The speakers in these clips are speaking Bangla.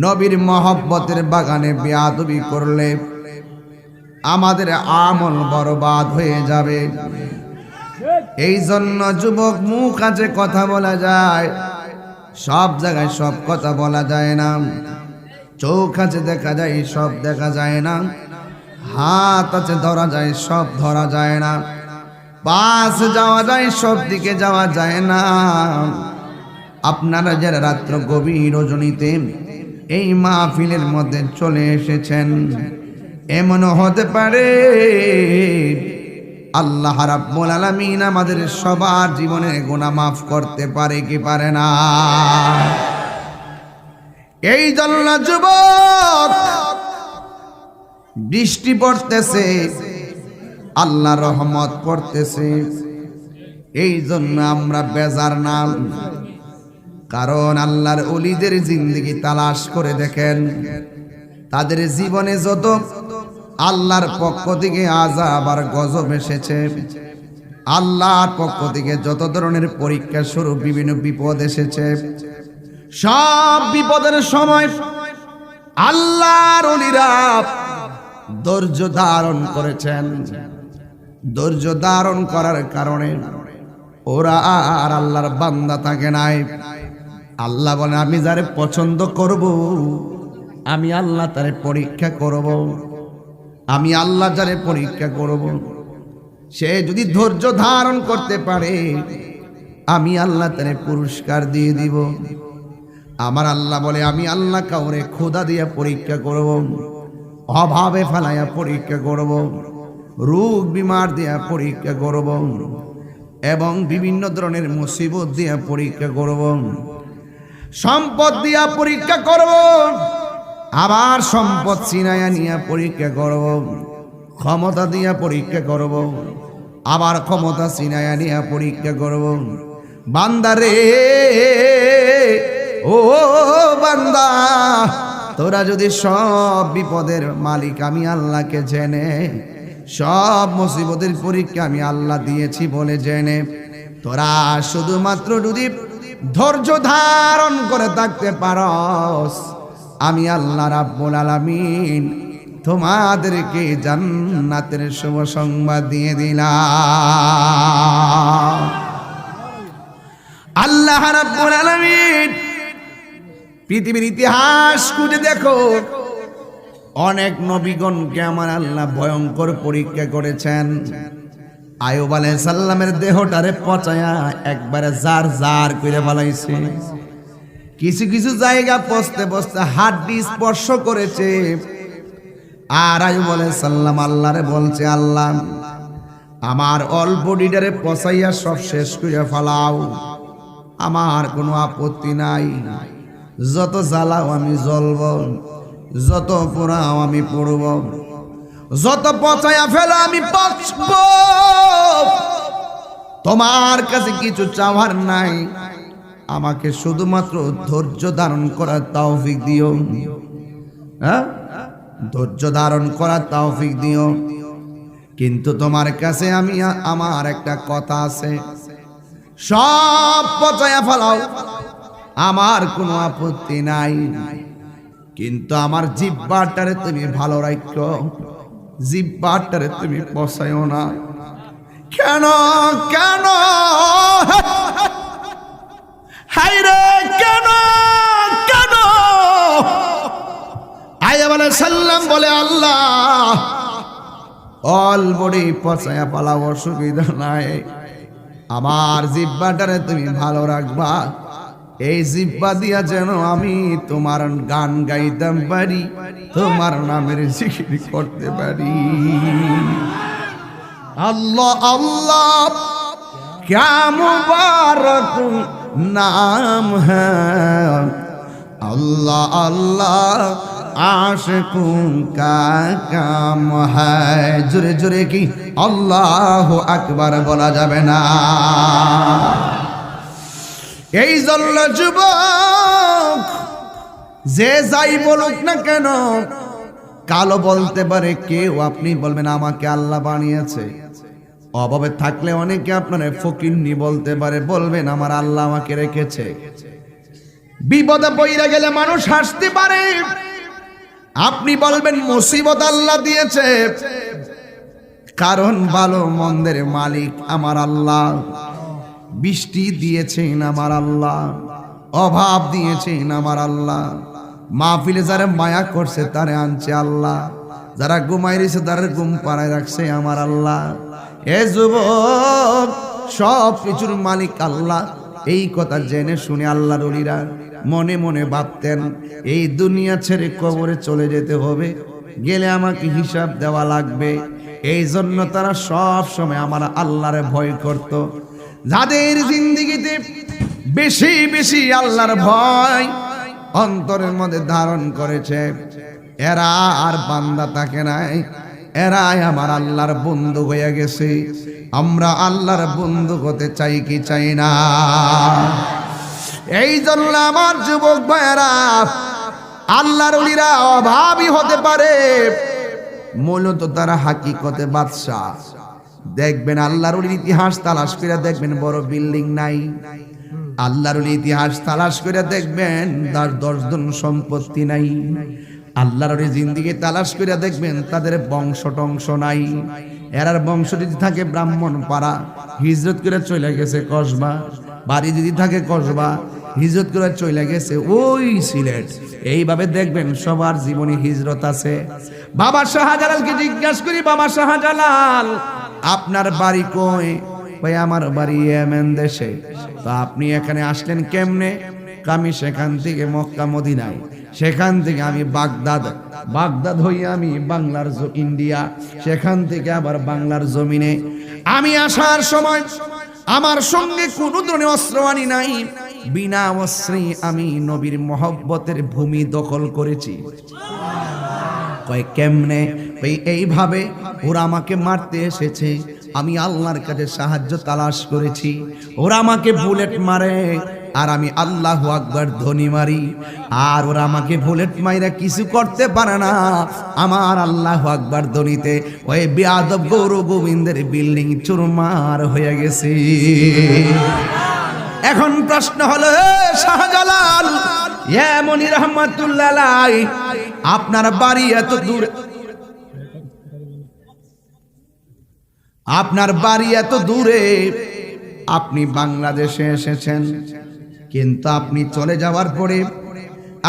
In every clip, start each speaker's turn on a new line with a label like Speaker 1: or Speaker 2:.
Speaker 1: নবীর মহব্বতের বাগানে বেয়াদবি করলে আমাদের আমল বরবাদ হয়ে যাবে। এই জন্য যুবক, মুখ আছে কথা বলা যায়, সব জায়গায় সব কথা বলা যায় না। চোখ আছে দেখা যায়, সব দেখা যায় না। হাত আছে ধরা যায়, সব ধরা যায় না। পাশ যাওয়া যায়, সব দিকে যাওয়া যায় না। আপনারা যারা রাত্র গভীর রজনীতে এই মাহফিলের মধ্যে চলে এসেছেন, এমনও হতে পারে আল্লাহ রাব্বুল আলামিন আমাদের সবার জীবনের গুনাহ মাফ করতে পারে কি পারে না? এই জন্য যুবক, বৃষ্টি পড়তেছে, আল্লাহ রহমত পড়তেছে, এই জন্য আমরা বেজার না। কারণ আল্লাহর ওলিদের জিন্দেগি তালাশ করে দেখেন, তাদের জীবনে যত আল্লাহর পক্ষ থেকে আযাব আর গজব এসেছে, আল্লাহর পক্ষ থেকে যত ধরনের পরীক্ষা স্বরূপ বিভিন্ন বিপদ এসেছে, সব বিপদের সময় আল্লাহর ওলিরা ধৈর্য ধারণ করেছেন। ধৈর্য ধারণ করার কারণে ওরা আর আল্লাহর বান্দা থাকে নাই। আল্লাহ বলে, আমি যারে পছন্দ করব, আমি আল্লাহ তারে পরীক্ষা করব। আমি আল্লাহ যারে পরীক্ষা করব, সে যদি ধৈর্য ধারণ করতে পারে, আমি আল্লাহ তারে পুরস্কার দিয়ে দিব। আমার আল্লাহ বলে, আমি আল্লাহ কাউরে ক্ষুধা দিয়ে পরীক্ষা করব, অভাবে ফেলাইয়া পরীক্ষা করব, রোগ বিমার দিয়া পরীক্ষা করব, এবং বিভিন্ন ধরনের মুসিবত দিয়া পরীক্ষা করব, সম্পদ দিয়া পরীক্ষা করব, আবার সম্পদ ছিনাইয়া নিয়ে পরীক্ষা করব, ক্ষমতা দিয়া পরীক্ষা করব, আবার ক্ষমতা ছিনাইয়া নিয়ে পরীক্ষা করব। বান্দারে, ও বান্দা, তোরা যদি সব বিপদের মালিক আমি আল্লাহকে জেনে, সব মুসিবতের পরীক্ষা আমি আল্লাহ দিয়েছি বলে জেনে, তোরা শুধুমাত্র যদি ধৈর্য ধারণ করে থাকতে পারস, আমি আল্লাহ রাব্বুল আলামিন তোমাদেরকে জান্নাতের শুভ সংবাদ দিয়ে দিলাম। আল্লাহ রাব্বুল আলামিন পৃথিবীর ইতিহাস খুঁজে দেখো, অনেক নবীগণকে আমার আল্লাহ ভয়ঙ্কর পরীক্ষা করেছেন। আয়ুব আলাইহিস সালামের দেহটারে পচায়া একবারে জার জার করে ফেলাইছে। কিছু কিছু জায়গা পচতে পচতে হাড্ডি স্পর্শ করেছে। আর আয়ুব আলাইহিস সালাম আল্লাহরে বলছে, আল্লাহ আমার অল বডিটারে পচাইয়া সব শেষ করে ফেলাও, আমার কোনো আপত্তি নাই। যত জ্বালাও আমি জ্বলব, যত পোড়াও আমি পড়ব, যত পচাইয়া ফেলা আমি পচব। তোমার কাছে কিছু চাওয়ার নাই, আমাকে শুধুমাত্র ধৈর্য ধারণ করার তৌফিক দিও। হ্যাঁ, ধৈর্য ধারণ করার তৌফিক দিও। কিন্তু তোমার কাছে আমি আমার একটা কথা আছে, সব পচাইয়া ফেলাও, আমার কোনো আপত্তি নাই। কিন্তু আমার জিহ্বাটারে তুমি ভালো রাখো, জিহ্বাটারে তুমি পচাইও না। কেন কেন হায়রে, কেন কেন? আয়ুব আলাইহিস সালাম বলে, আল্লাহ অল বডি পচাইয়া পালাও, অসুবিধা নাই, আমার জিহ্বাটারে তুমি ভালো রাখবা। এই জিহ্বা দিয়া যেন আমি তোমার গান গাইতাম পারি, তোমার নামের জিকির করতে পারি। আল্লাহ আল্লাহ ক্যা মুবারক নাম হ্যায়, আল্লাহ আল্লাহ আশিকুं का काम है। জোরে জোরে কি আল্লাহু আকবার বলা যাবে না? এই জন্য যুবক, যে যাই বলুক না কেন, কালো বলতে পারে কেউ, আপনি বলবেন আমাকে আল্লাহ বানিয়েছে। অভাবে থাকলে অনেকে আপনার ফকিন্নি বলতে পারে, বলবেন আমার আল্লাহ আমাকে রেখেছে। বিপদে পড়ে গেলে মানুষ হাসতে পারে, আপনি বলবেন মুসিবত আল্লাহ দিয়েছে, কারণ ভালো মন্দের মালিক আমার আল্লাহ। বৃষ্টি দিয়েছেন আমার আল্লাহ, অভাব দিয়েছেন আমার আল্লাহ, মাহফিলে যারা মায়া করছে তারে আনছে আল্লাহ, যারা ঘুমাই রয়েছে তারা ঘুম পাড়ায় রাখছে আমার আল্লাহ। এ যুবক, সব কিছুর মালিক আল্লাহ। এই কথা জেনে শুনে আল্লাহর ওলিরা মনে মনে ভাবতেন এই দুনিয়া ছেড়ে কবরে চলে যেতে হবে, গেলে আমাকে হিসাব দেওয়া লাগবে। এই জন্য তারা সব সময় আমার আল্লাহরে ভয় করত। যাদের জিন্দেগিতে বেশি বেশি আল্লাহর ভয় অন্তরের মধ্যে ধারণ করেছে, এরা আর বান্দা থাকে নাই, এরাই আমার আল্লাহর বন্ধু হয়ে গেছে। আমরা আল্লাহর বন্ধু হতে চাই কি চাই না? এই জন্য আমার যুবক ভাইয়েরা, আল্লাহর ওলিরা অভাবী হতে পারে, মূলত তারা হাকিকতে বাদশা। দেখবেন আল্লাহর ওলির ইতিহাস তালাশ করে দেখবেন বড় বিল্ডিং নাই, আল্লাহর ওলির ইতিহাস তালাশ করে দেখবেন তার 10 জন সম্পত্তি নাই, আল্লাহর ওলির জিন্দেগি তালাশ করে দেখবেন তাদের বংশ টংশ নাই। এরার বংশ যদি থাকে ব্রাহ্মণ পাড়া, হিজরত করে চলে গেছে কসবা, বাড়ি যদি থাকে কসবা, হিজরত করে চলে গেছে ওই সিলেট। এইভাবে দেখবেন সবার জীবনে হিজরত আছে। বাবা শাহজালালকে জিজ্ঞাসা করি, বাবা শাহজালাল আপনার বাড়ি কই? ভাই আমার বাড়ি ইয়েমেন দেশে। তো আপনি এখানে আসলেন কেমনে? আমি সেখান থেকে মক্কা মদিনায়, সেখান থেকে আমি বাগদাদ হইয়া আমি বাংলার ইন্ডিয়া, সেখান থেকে আবার বাংলার জমিনে। আমি আসার সময় আমার সঙ্গে কোনো ধরনের অস্ত্র আনি নাই, বিনা অস্ত্রে আমি নবীর মহব্বতের ভূমি দখল করেছি। কয় কেমনে? এইভাবে ওরা আমাকে মারতে এসেছে, আমি আল্লাহর কাছে সাহায্য তালাশ করেছি, ওরা আমাকে বুলেট মারে আর আমি আল্লাহু আকবার ধ্বনি মারি, আর ওরা আমাকে বুলেট মাইরা কিছু করতে পারে না, আমার আল্লাহু আকবার ধ্বনিতে ওই বেয়াদব গৌর গোবিন্দের বিল্ডিং চুরমার হয়ে গেছে। এখন প্রশ্ন হলো, শাহজালাল ইয়ামনি রহমাতুল্লাহ আলাইহি, আপনার বাড়ি এত দূর, আপনার বাড়ি এত দূরে, আপনি বাংলাদেশে এসেছেন, কিন্তু আপনি চলে যাওয়ার পরে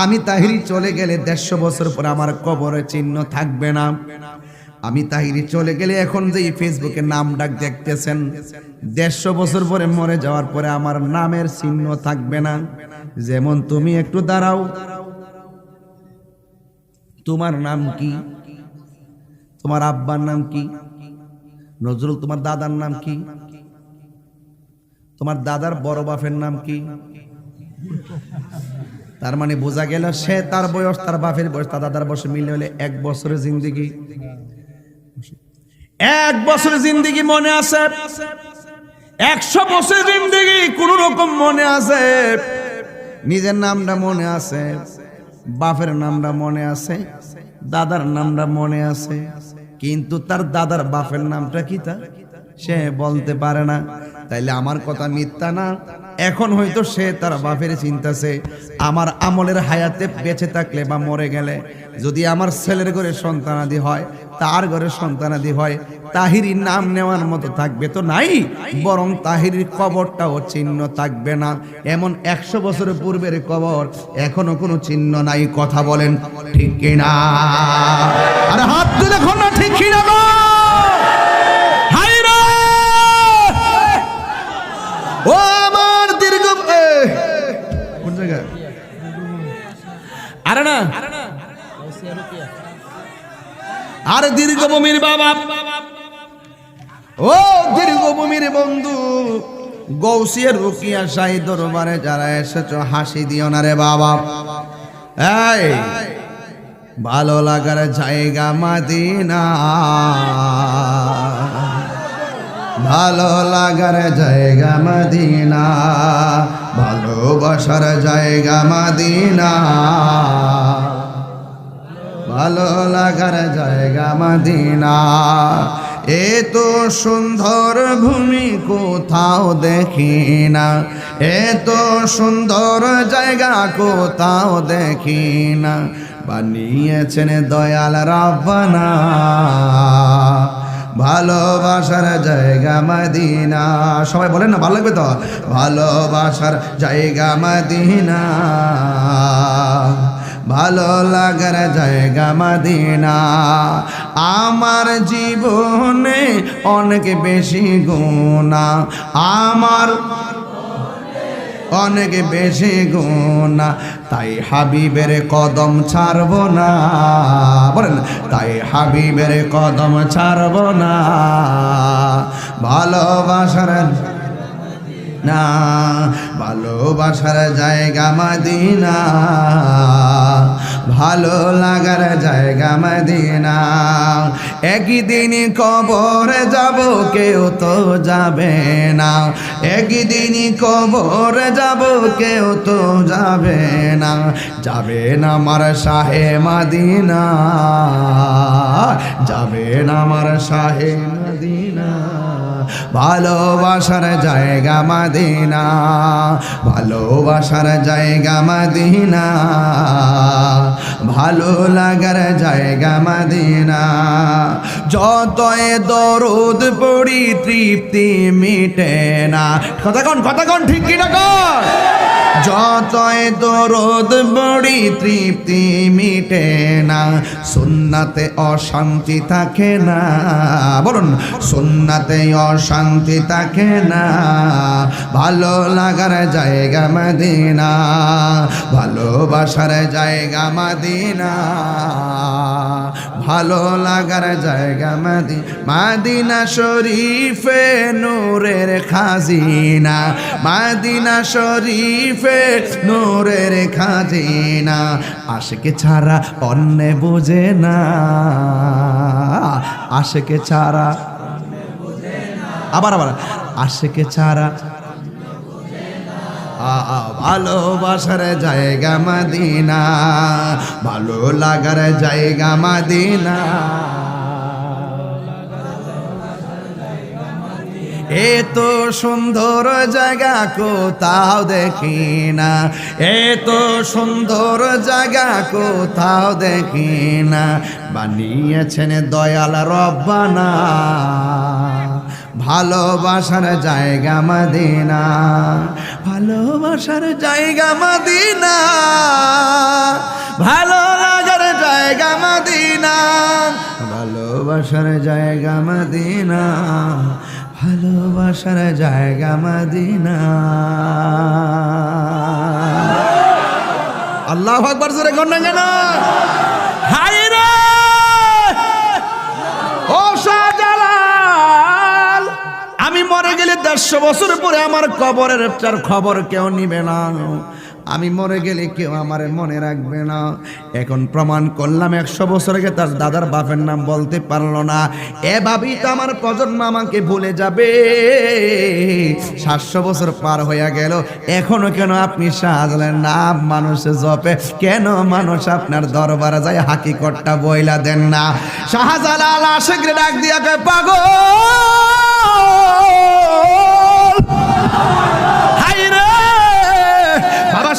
Speaker 1: আমি তাহিরি চলে গেলে 150 বছর পর আমার কবরে চিহ্ন থাকবে না। আমি তাহিরি চলে গেলে এখন যে ফেসবুকে নাম ডাক দেখতেছেন, 150 বছর পরে মরে যাওয়ার পরে আমার নামের চিহ্ন থাকবে না। যেমন তুমি একটু দাঁড়াও, তোমার নাম কি? তোমার আব্বার নাম কি? নজরুল তোমার দাদার নাম কি? তোমার দাদার বড় বাপের নাম কি? তার মানে বোঝা গেল সে তার বয়স, তার বাপের বয়স, তার দাদার বয়স মিলে হলে 1 বছরের জিন্দেগি। 1 বছরের জিন্দেগি মনে আছে, 100 বছরের জিন্দেগি কোন রকম মনে আছে। নিজের নামটা মনে আছে, বাপের নামটা মনে আছে, দাদার নামটা মনে আছে, কিন্তু তার দাদার বাপের নামটা কি তা সে বলতে পারে না। তাইলে আমার কথা মিথ্যা না? এখন হয়তো সে তার বাপের চিন্তাছে, আমার আমলের হায়াতে বেঁচে থাকলে বা মরে গেলে যদি আমার ছেলের ঘরে সন্তানাদি হয়, তার ঘরে সন্তানাদি হয়, তাহিরির নাম নেওয়ার মতো থাকবে তো নাই, বরং তাহিরির কবরটাও চিহ্ন থাকবে না। এমন 100 বছরের পূর্বের কবর, এখনো কোনো চিহ্ন নাই। কথা বলেন ঠিক কিনা? আর হাত তুলে এখন না ঠিক কিনা? ও আমার দীর্ঘ কোন জায়গায়? আরে না, আরে দীর্ঘভূমির বাবা, ও দীর্ঘভূমির বন্ধু, গৌসিয়া রুকিয়া শাহী দরবারে যারা এসেছো, হাসি দিও না রে বাবা। এই ভালো লাগার জায়গা মদিনা, ভালো লাগার জায়গা মদিনা, ভালোবাসার জায়গা মদিনা, ভালো লাগার জায়গা মদিনা। এত সুন্দর ভূমি কোথাও দেখি না, এত সুন্দর জায়গা কোথাও দেখি না, বানিয়েছেন দয়াল রাব্বানা, ভালোবাসার জায়গা মদিনা। সবাই বলেন না, ভালো লাগবে তো? ভালোবাসার জায়গা মদিনা, ভালো লাগার জায়গা মদিনা। আমার জীবনে অনেক বেশি গুনাহ, আমার অনেক বেশি গুনাহ, তাই হাবিবের কদম ছাড়ব না। বলেন, তাই হাবিবের কদম ছাড়ব না। ভালোবাসার না, ভালোবাসার জায়গা মদিনা, ভালো লাগার জায়গা মদিনা। একদিন কবরে যাব, কেউ তো যাবে না, একদিন কবরে যাব, কেউ তো যাবে না, যাবে না আমার শাহে মদিনা, যাবে না আমার শাহে মদিনা। ভালোবাসার জায়গা মদিনা, ভালোবাসার জায়গা মদিনা, ভালো লাগার জায়গা মদিনা। যতই দরুদ পড়ি তৃপ্তি মিটে না। কথা কোন ঠিক কি না কোন? যতই দরুদ পড়ি তৃপ্তি মিটে না, সুন্নাতে অশান্তি থাকে না। বলুন, সুন্নাতে অশান্তি থাকে না। ভালো লাগার জায়গা মদিনা, ভালোবাসার জায়গা মদিনা, ভালো লাগার জায়গা মদিনা শরীফে নূরের খাজিনা, মদিনা শরীফে নূরের খাজিনা। আশিক ছাড়া অন্য বুঝে না, আশিক ছাড়া, আবার আশিক ছাড়া। ভালোবাসার জায়গা মদিনা, ভালো লাগার জায়গা মদিনা। এত সুন্দর জায়গা কোথাও দেখি না, এত সুন্দর জায়গা কোথাও দেখি না, বানিয়েছেন দয়াল রব্বানা, ভালোবাসার জায়গা মদিনা, ভালোবাসার জায়গা মদিনা, ভালো লাগার জায়গা মদিনা, ভালোবাসার জায়গা মদিনা, ভালোবাসার জায়গা মদিনা। আল্লাহু আকবার, জোরে কোন না কেন? হায় রে ও শাহজালাল, আমি মরে গেলে 150 বছর পরে আমার কবরের খবর কেউ নিবে না, আমি মরে গেলে কেউ আমার মনে রাখবে না। এখন প্রমাণ করলাম 100 বছর আগে তার দাদার বাপের নাম বলতে পারলো না, এভাবেই তো আমার প্রজন্ম আমাকে ভুলে যাবে। 700 বছর পার হয়ে গেল, এখনো কেন আপনি শাহজালালের নাম মানুষে জপে? কেন মানুষ আপনার দরবারে যায় হাকিকতটা বইলা দেন না? শাহজালাল আশিকরে ডাক দিয়া কয়, পাগল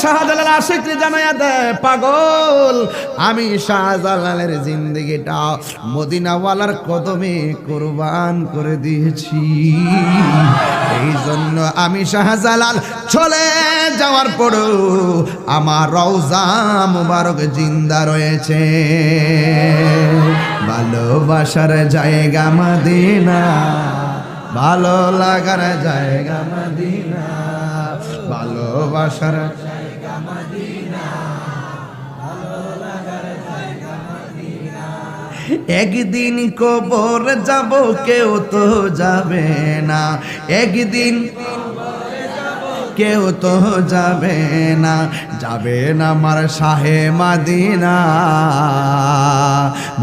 Speaker 1: শাহজালাল আশিকরে জানায়া দেয়, পাগল আমি শাহজালালের জিন্দেগিটা মদিনাওয়ালার কদমে কুরবান করে দিয়েছি। এই জন্য আমি শাহজালাল চলে যাওয়ার পরও আমার রওজা মুবারক জিন্দা রয়েছে। ভালোবাসার জায়গা মদিনা, ভালো লাগার জায়গা মদিনা, ভালোবাসার জায়গা মদিনা, ভালো লাগার জায়গা মদিনা। একদিন কবর যাব, কেউ তো যাবে না, একদিন কেউ তো যাবে না, যাবে না আমার শাহে মদিনা,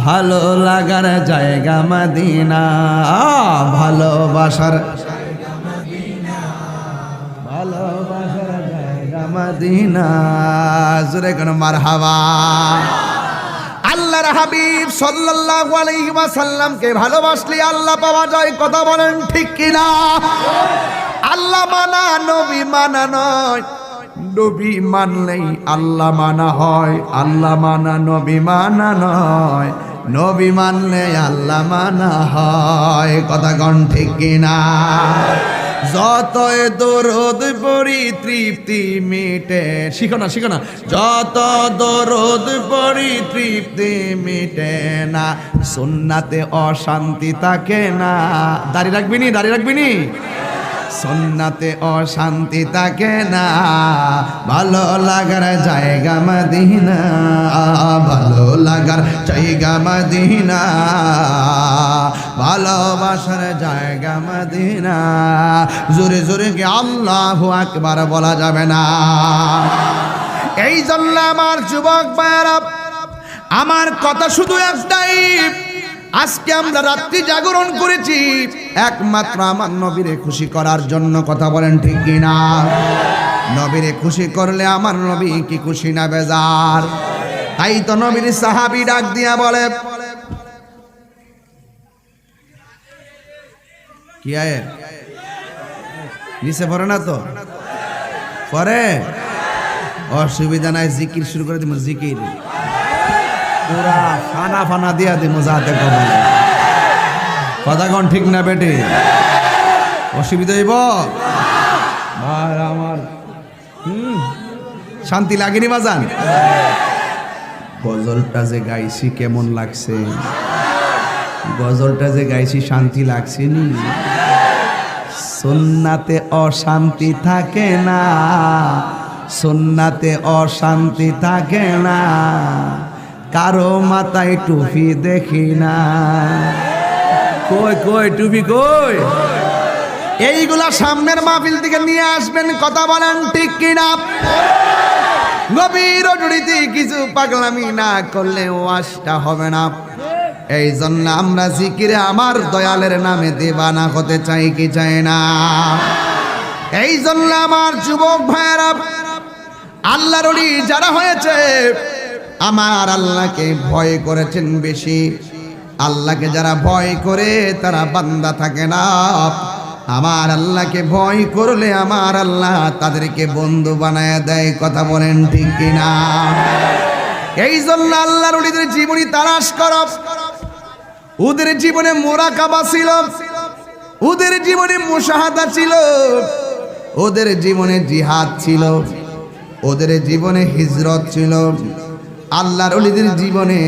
Speaker 1: ভালো লাগার জায়গা মদিনা, ভালোবাসার জায়গা মদিনা, ভালোবাসার জায়গা মদিনা। জোরে কোন মারহাবা। আল্লাহ আল্লাহর হাবিব সাল্লাল্লাহু আলাইহি ওয়াসাল্লামকে ভালোবাসলে আল্লাহ পাওয়া যায়, কথা বলেন ঠিক কিনা? আল্লাহ মানা নবী মানা নয়, নবী মানলেই আল্লাহ মানা হয়। আল্লাহ মানা নবী মানা নয়, নবী মানলে আল্লাহ মানা হয়, কথা কন ঠিক কিনা? যতই দরুদ পড়ি তৃপ্তি মিটে, শিখো না শিখো না, যত দরুদ পড়ি তৃপ্তি মিটে না, সুন্নাতে অশান্তি থাকে না। দাঁড়িয়ে রাখবি নি, দাঁড়িয়ে রাখবি নি, সুন্নাতে অশান্তি থাকে না, ভালো লাগার জায়গা মদিনা, ভালো লাগার জায়গা মদিনা, ভালোবাসার জায়গা মদিনা। জোরে জোরে কি আল্লাহু আকবার বলা যাবে না? এই জন্য আমার যুবক ভাইরা, আমার কথা শুধু একটাই, আজকে আমরা রাত্রি জাগরণ করেছি একমাত্র আমার নবীরে খুশি করার জন্য, কথা বলেন ঠিক কিনা? নবীরে খুশি করলে আমার নবী কি খুশি না বেজার? তাই তো নবীর সাহাবী ডাক দিয়া বলে, কি আয়ে নিচে পড়ে না তো, পরে অসুবিধা নাই, জিকির শুরু করে দিব, জিকির পুরা ফানা ফানা দিয়া দিব, যাতে কবে কথা কন ঠিক না বেটে? অসুবিধা হইব আর আমার শান্তি লাগেনি বাজান? গজলটা যে গাইছি কেমন লাগছে? গজলটা যে গাইছি শান্তি লাগছে নি? সুন্নাতে অশান্তি থাকে না, সুন্নাতে অশান্তি থাকে না, কারো মাথায় টুপি দেখি না। কই কই টুপি কই? এইগুলা সামনের মাহফিল থেকে নিয়ে আসবেন, কথা বলেন ঠিক কিনা? গভীর জড়িতে কিছু পাগলামি না করলে ওয়াজটা হবে না। এই জন্য আমরা জিকিরে আমার দয়ালের নামে দেবানা হতে চাই কি চাই না? এই জন্য আমার যুবক ভাইয়েরা, আল্লাহর ওলি যারা হয়েছে, আমার আল্লাহকে ভয় করেছেন বেশি। আল্লাহকে যারা ভয় করে তারা বান্দা থাকে না। আমার আল্লাহকে ভয় করলে আমার আল্লাহ তাদেরকে বন্ধু বানায় দেয়, কথা বলেন ঠিক কিনা? এই জন্য আল্লাহর ওলিদের জীবনী তালাশ করো। ওদের জীবনে মুরাকাবা ছিল, ওদের জীবনে মুশাহাদা ছিল, ওদের জীবনে জিহাদ ছিল, ওদের জীবনে হিজরত ছিল। আল্লাহর ওলিদের জীবনে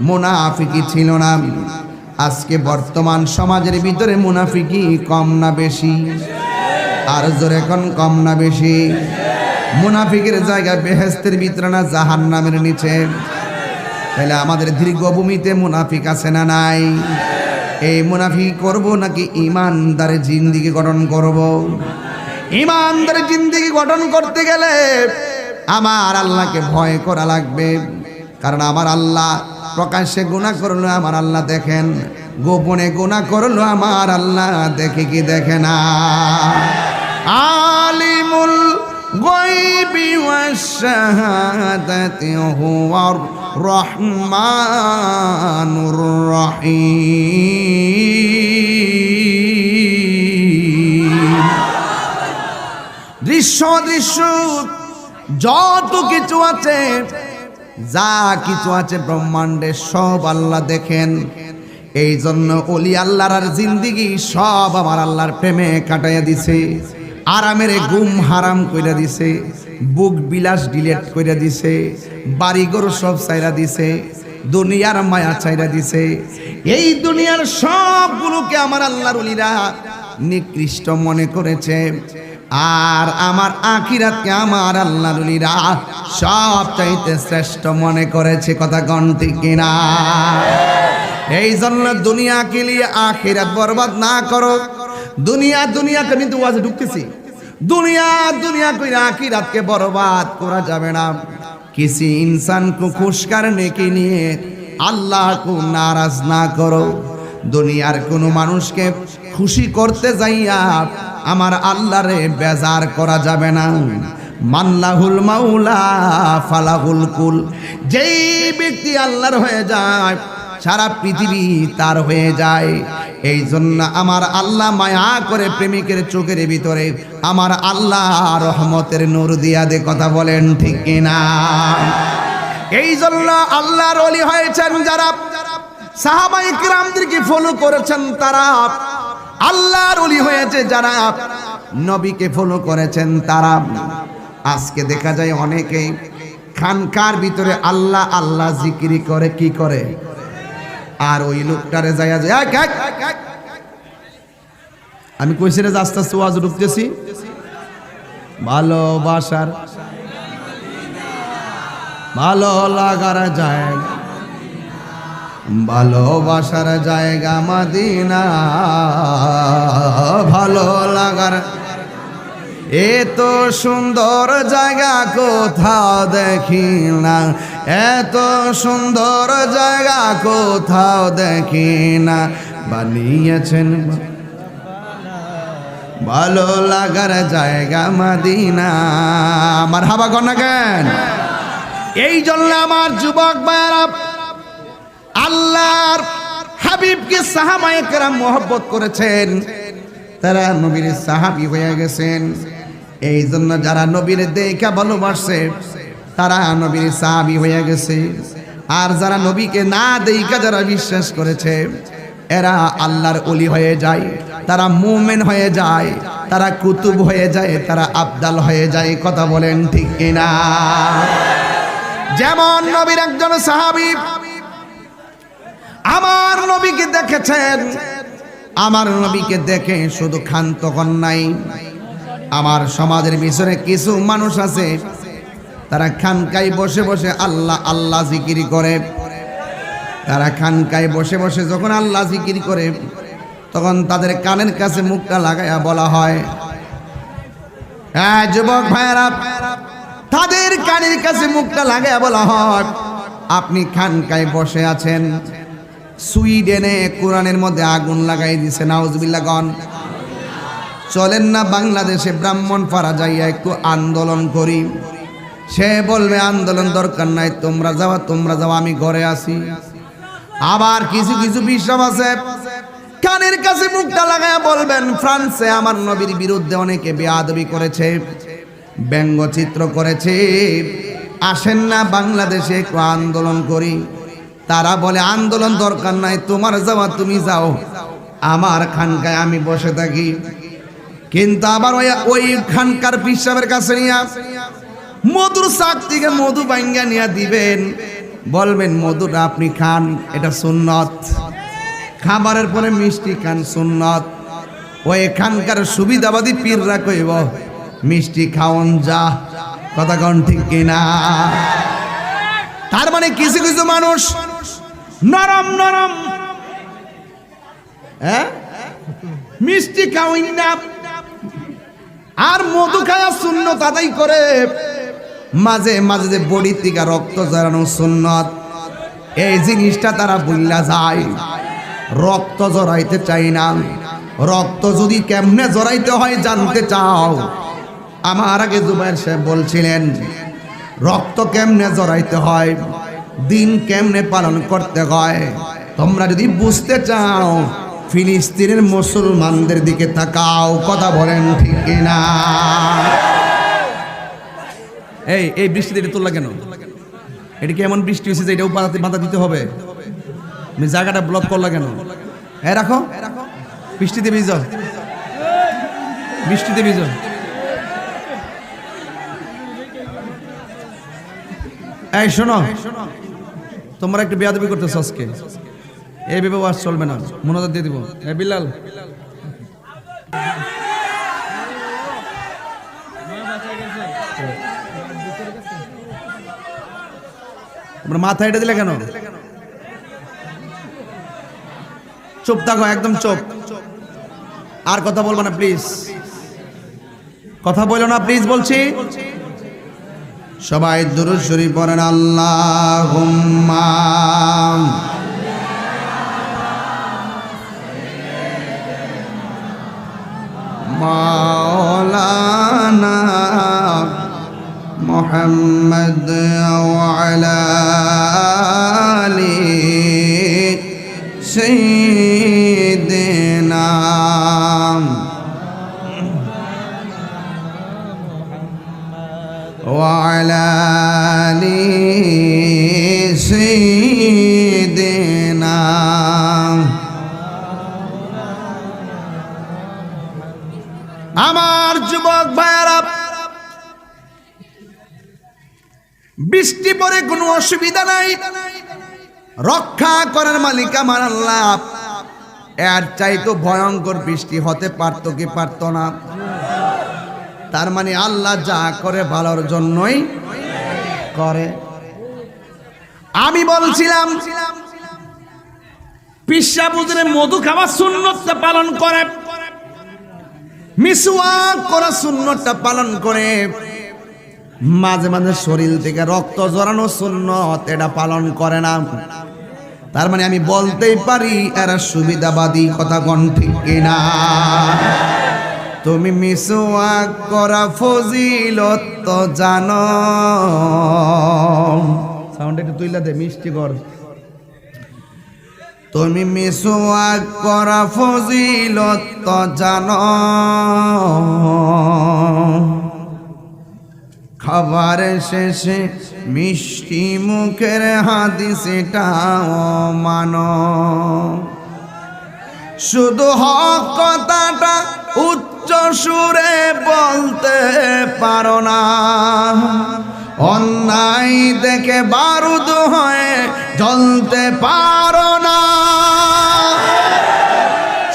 Speaker 1: মুনাফিকি ছিল না। আজকে বর্তমান সমাজের ভিতরে মুনাফিকি কম না বেশি? আর জোরে কোন কম না বেশি? মুনাফিকের জায়গা বেহেশতের ভিতরে না জাহান্নামের নিচে? তাহলে আমাদের দীর্ঘভূমিতে মুনাফিক আছে না নাই? এই মুনাফিক করব নাকি ইমানদার জিন্দেগি গঠন করব? ইমানদার জিন্দেগি গঠন করতে গেলে আমার আল্লাহকে ভয় করা লাগবে। কারণ আমার আল্লাহ প্রকাশ্যে গুনাহ করলো আমার আল্লাহ দেখেন, গোপনে গুনাহ করলো আমার আল্লাহ দেখে কি দেখে না? আলিমুল গায়বি ওয়াশ শাহাদাতি হুয়ার রহমানুর রহিম। দৃশ্য দৃশ্য যত কিছু আছে, যা কিছু আছে ব্রহ্মাণ্ডে সব আল্লাহ দেখেন। এই জন্য ওলি আল্লাহর আর জিন্দিগি সব আমার আল্লাহর প্রেমে কাটাইয়া দিছে। আরামের গুম হারাম কইরা দিছে, বুক বিলাস ডিলেট কইরা দিছে, বাড়িঘর সব চাইরা দিছে, দুনিয়ার মায়া চাইরা দিছে। এই দুনিয়ার সবগুলোকে আমার আল্লাহর ওলিরা নিকৃষ্ট মনে করেছে। আর আমার আখিরাতকে আমার আল্লাহর ওলিরা সব চাইতে শ্রেষ্ঠ মনে করেছে, কথা কোন ঠিক কিনা? এই জন্য দুনিয়াকে নিয়ে আখিরাত বরবাদ না করো। দুনিয়া দুনিয়াকে কিন্তু ওয়াজে ঢুকতেছি, দুনিয়া দুনিয়া কইরা আখিরাতকে বরবাদ করা যাবে না। किसी इंसान को खुश करने के लिए अल्लाह को नाराज ना करो। दुनियार कोनो मानुषके खुशी करते जाइया आमार अल्लाह रे बेजार करा जाबे ना। মাল্লাহুল মাওলা ফালাহুল কুল। যেই ব্যক্তি আল্লাহর হয়ে যায় সারা পৃথিবী তার হয়ে যায়। এই জন্য আমার আল্লাহ মায়া করে প্রেমিকের চোখের ভিতরে আমার আল্লাহ রহমতের নূর দিয়া দে। কথা বলেন ঠিক কিনা? এই জন্য আল্লাহর ওলি হয়েছেন যারা, সাহাবায়ে কিরামদেরকে ফলো করেছেন তারা, আল্লাহর ওলি হয়েছে যারা, নবীকে ফলো করেছেন তারা। আজকে দেখা যায় অনেকেই খানকার ভিতরে আল্লাহ আল্লাহ জিকিরি করে, কি করে? আর ওই লোকটারে যায় আমি কইছি রে আস্তে আস্তে ওয়াজ ঢুকতেছি, ভালোবাসার ভালো লাগার জায়গা, ভালোবাসার জায়গা মদিনা, ভালো লাগার এত সুন্দর জায়গা কোথাও দেখি না, এত সুন্দর জায়গা কোথাও দেখি না, বানিয়েছেন ভালো লাগার জায়গা মদিনা। আমার হাবা কর না কেন? এই জন্য আমার যুবক ভাইরা আল্লাহর হাবিবকে সাহাবায়ে কেরাম মহব্বত করেছেন, তারা নবীর সাহাবী হয়ে গেছেন। এই জন্য যারা নবীর দেখা ভালোবাসে তারা নবীর সাহাবী হয়ে গেছে। আর যারা নবীকে না দেখা যারা বিশ্বাস করেছে এরা আল্লাহর ওলি হয়ে যায়, তারা মুমিন হয়ে যায়, তারা কুতুব হয়ে যায়, তারা আবদাল হয়ে যায়। কথা বলেন ঠিক কিনা? যেমন নবীর একজন সাহাবী আমার নবীকে দেখেছেন, আমার নবীকে দেখে শুধু ক্ষান্ত হন নাই। আমার সমাজের ভিতরে কিছু মানুষ আছে তারা খানকায় বসে বসে আল্লাহ আল্লাহ জিকির করে। তারা খানকায় বসে বসে যখন আল্লাহ জিকির করে তখন তাদের কানের কাছে মুখটা লাগায়া বলা হয়, হ্যাঁ যুবক ভাইরা, তাদের কানের কাছে মুখটা লাগায়া বলা হয়, আপনি খানকায় বসে আছেন, সুইডেনে কোরআনের মধ্যে আগুন লাগাই দিছে, নাউজুবিল্লাহ গন। চলেন না বাংলাদেশে ব্রাহ্মণপাড়া যাইয়া একটু আন্দোলন করি। সে বলবে আন্দোলন দরকার নাই, তোমরা যাওয়া তোমরা যাওয়া, আমি ঘরে আছি। আবার কিছু কিছু বিশ্বাস আছে কানের কাছে মুখটা লাগায় বলবেন, ফ্রান্সে আমার নবীর বিরুদ্ধে অনেকে বেয়াদবি করেছে, ব্যঙ্গচিত্র করেছে, আসেন না বাংলাদেশে একটু আন্দোলন করি। তারা বলে আন্দোলন দরকার নাই, তোমার যাওয়া তুমি যাও, আমার খানকায় আমি বসে থাকি। কিন্তু আবার ওই খানকার পিসাবের কাছে নিয়া মধুর শাক থেকে মধু বাইঙ্গা নিয়ে দিবেন, বলবেন মধুটা আপনি খান, এটা সুন্নত। খাবারের পরে মিষ্টি খান, সুন্নত। ওই খানকার সুবিধাবাদী পীররা কইব মিষ্টি খাওন যা। কথা কোন ঠিক কিনা? তার মানে কিছু কিছু মানুষ নরম নরম, হ্যাঁ, মিষ্টি খাওয়াই না আর মধু খাওয়া সুন্নত আদায় করে। মাঝে মাঝে যে বডি থেকে রক্ত ঝরানো সুন্নত, এই জিনিসটা তারা ভুল্লা যায়। রক্ত জড়াইতে চাই না। রক্ত যদি কেমনে জড়াইতে হয় জানতে চাও, আমার আগে জুবাইর সাহেব বলছিলেন রক্ত কেমনে জড়াইতে হয়, দিন কেমনে পালন করতে হয়। তোমরা যদি বুঝতে চাও ফিলিস্তিনের মুসলমানদের দিকে তাকাও। কথা বলেন ঠিক কিনা? এই বৃষ্টিতে এটা তোলা কেন? এটা কি এমন বৃষ্টি হয়েছে যে এটাও বাধা দিতে হবে? তুমি জায়গাটা ব্লক করলা কেন? রাখো, বৃষ্টিতে ভিজো, বৃষ্টিতে ভিজো। এই শোনো, তোমরা একটু বেয়াদবি করতেছ আজকে, এই ব্যবহার চলবে না, মনোযোগ দিয়ে দিব। বিলাল, তোমরা মাথা এটা দিলে কেন? চুপ থাকো, একদম চুপ, আর কথা বলবো না প্লিজ, কথা বলো না প্লিজ বলছি। সবাই দুরূদ শরীফ পড়েন। আল্লাহুম্মা মাওলানা محمد وعلى آل سيدنا وعلى آل سيدنا আমার যুবক ভাইরা, বৃষ্টি পড়ে কোনো অসুবিধা নাই, রক্ষা করার মালিক আমার আল্লাহ। এর চাইতো ভয়ঙ্কর বৃষ্টি হতে পারত কি পারত না? তার মানে আল্লাহ যা করে ভালোর জন্যই করে। আমি বলছিলাম পিসা বুজরে মধু খাওয়া সুন্নতটা পালন করে, মিসওয়াক করা সুন্নতটা পালন করে, মাঝে মাঝে শরীর থেকে রক্ত ঝরানো সুন্নত এটা পালন করে না। তার মানে আমি বলতেই পারি এরা সুবিধাবাদী। কথা কোন ঠিক কিনা? তুমি মিসওয়াক করা ফজিলত তো জানো। সাউন্ড একটু তুইলা দে, মিষ্টি কর। তুমি মিসওয়াক করা ফজিলত তো জানো, খাবার শেষে মিষ্টি মুখের হাদিসটাও মানো। শুধু হক কথাটা উচ্চ সুরে বলতে পারো না, অন্যায় দেখে বারুদ হয়ে জ্বলতে পারো না।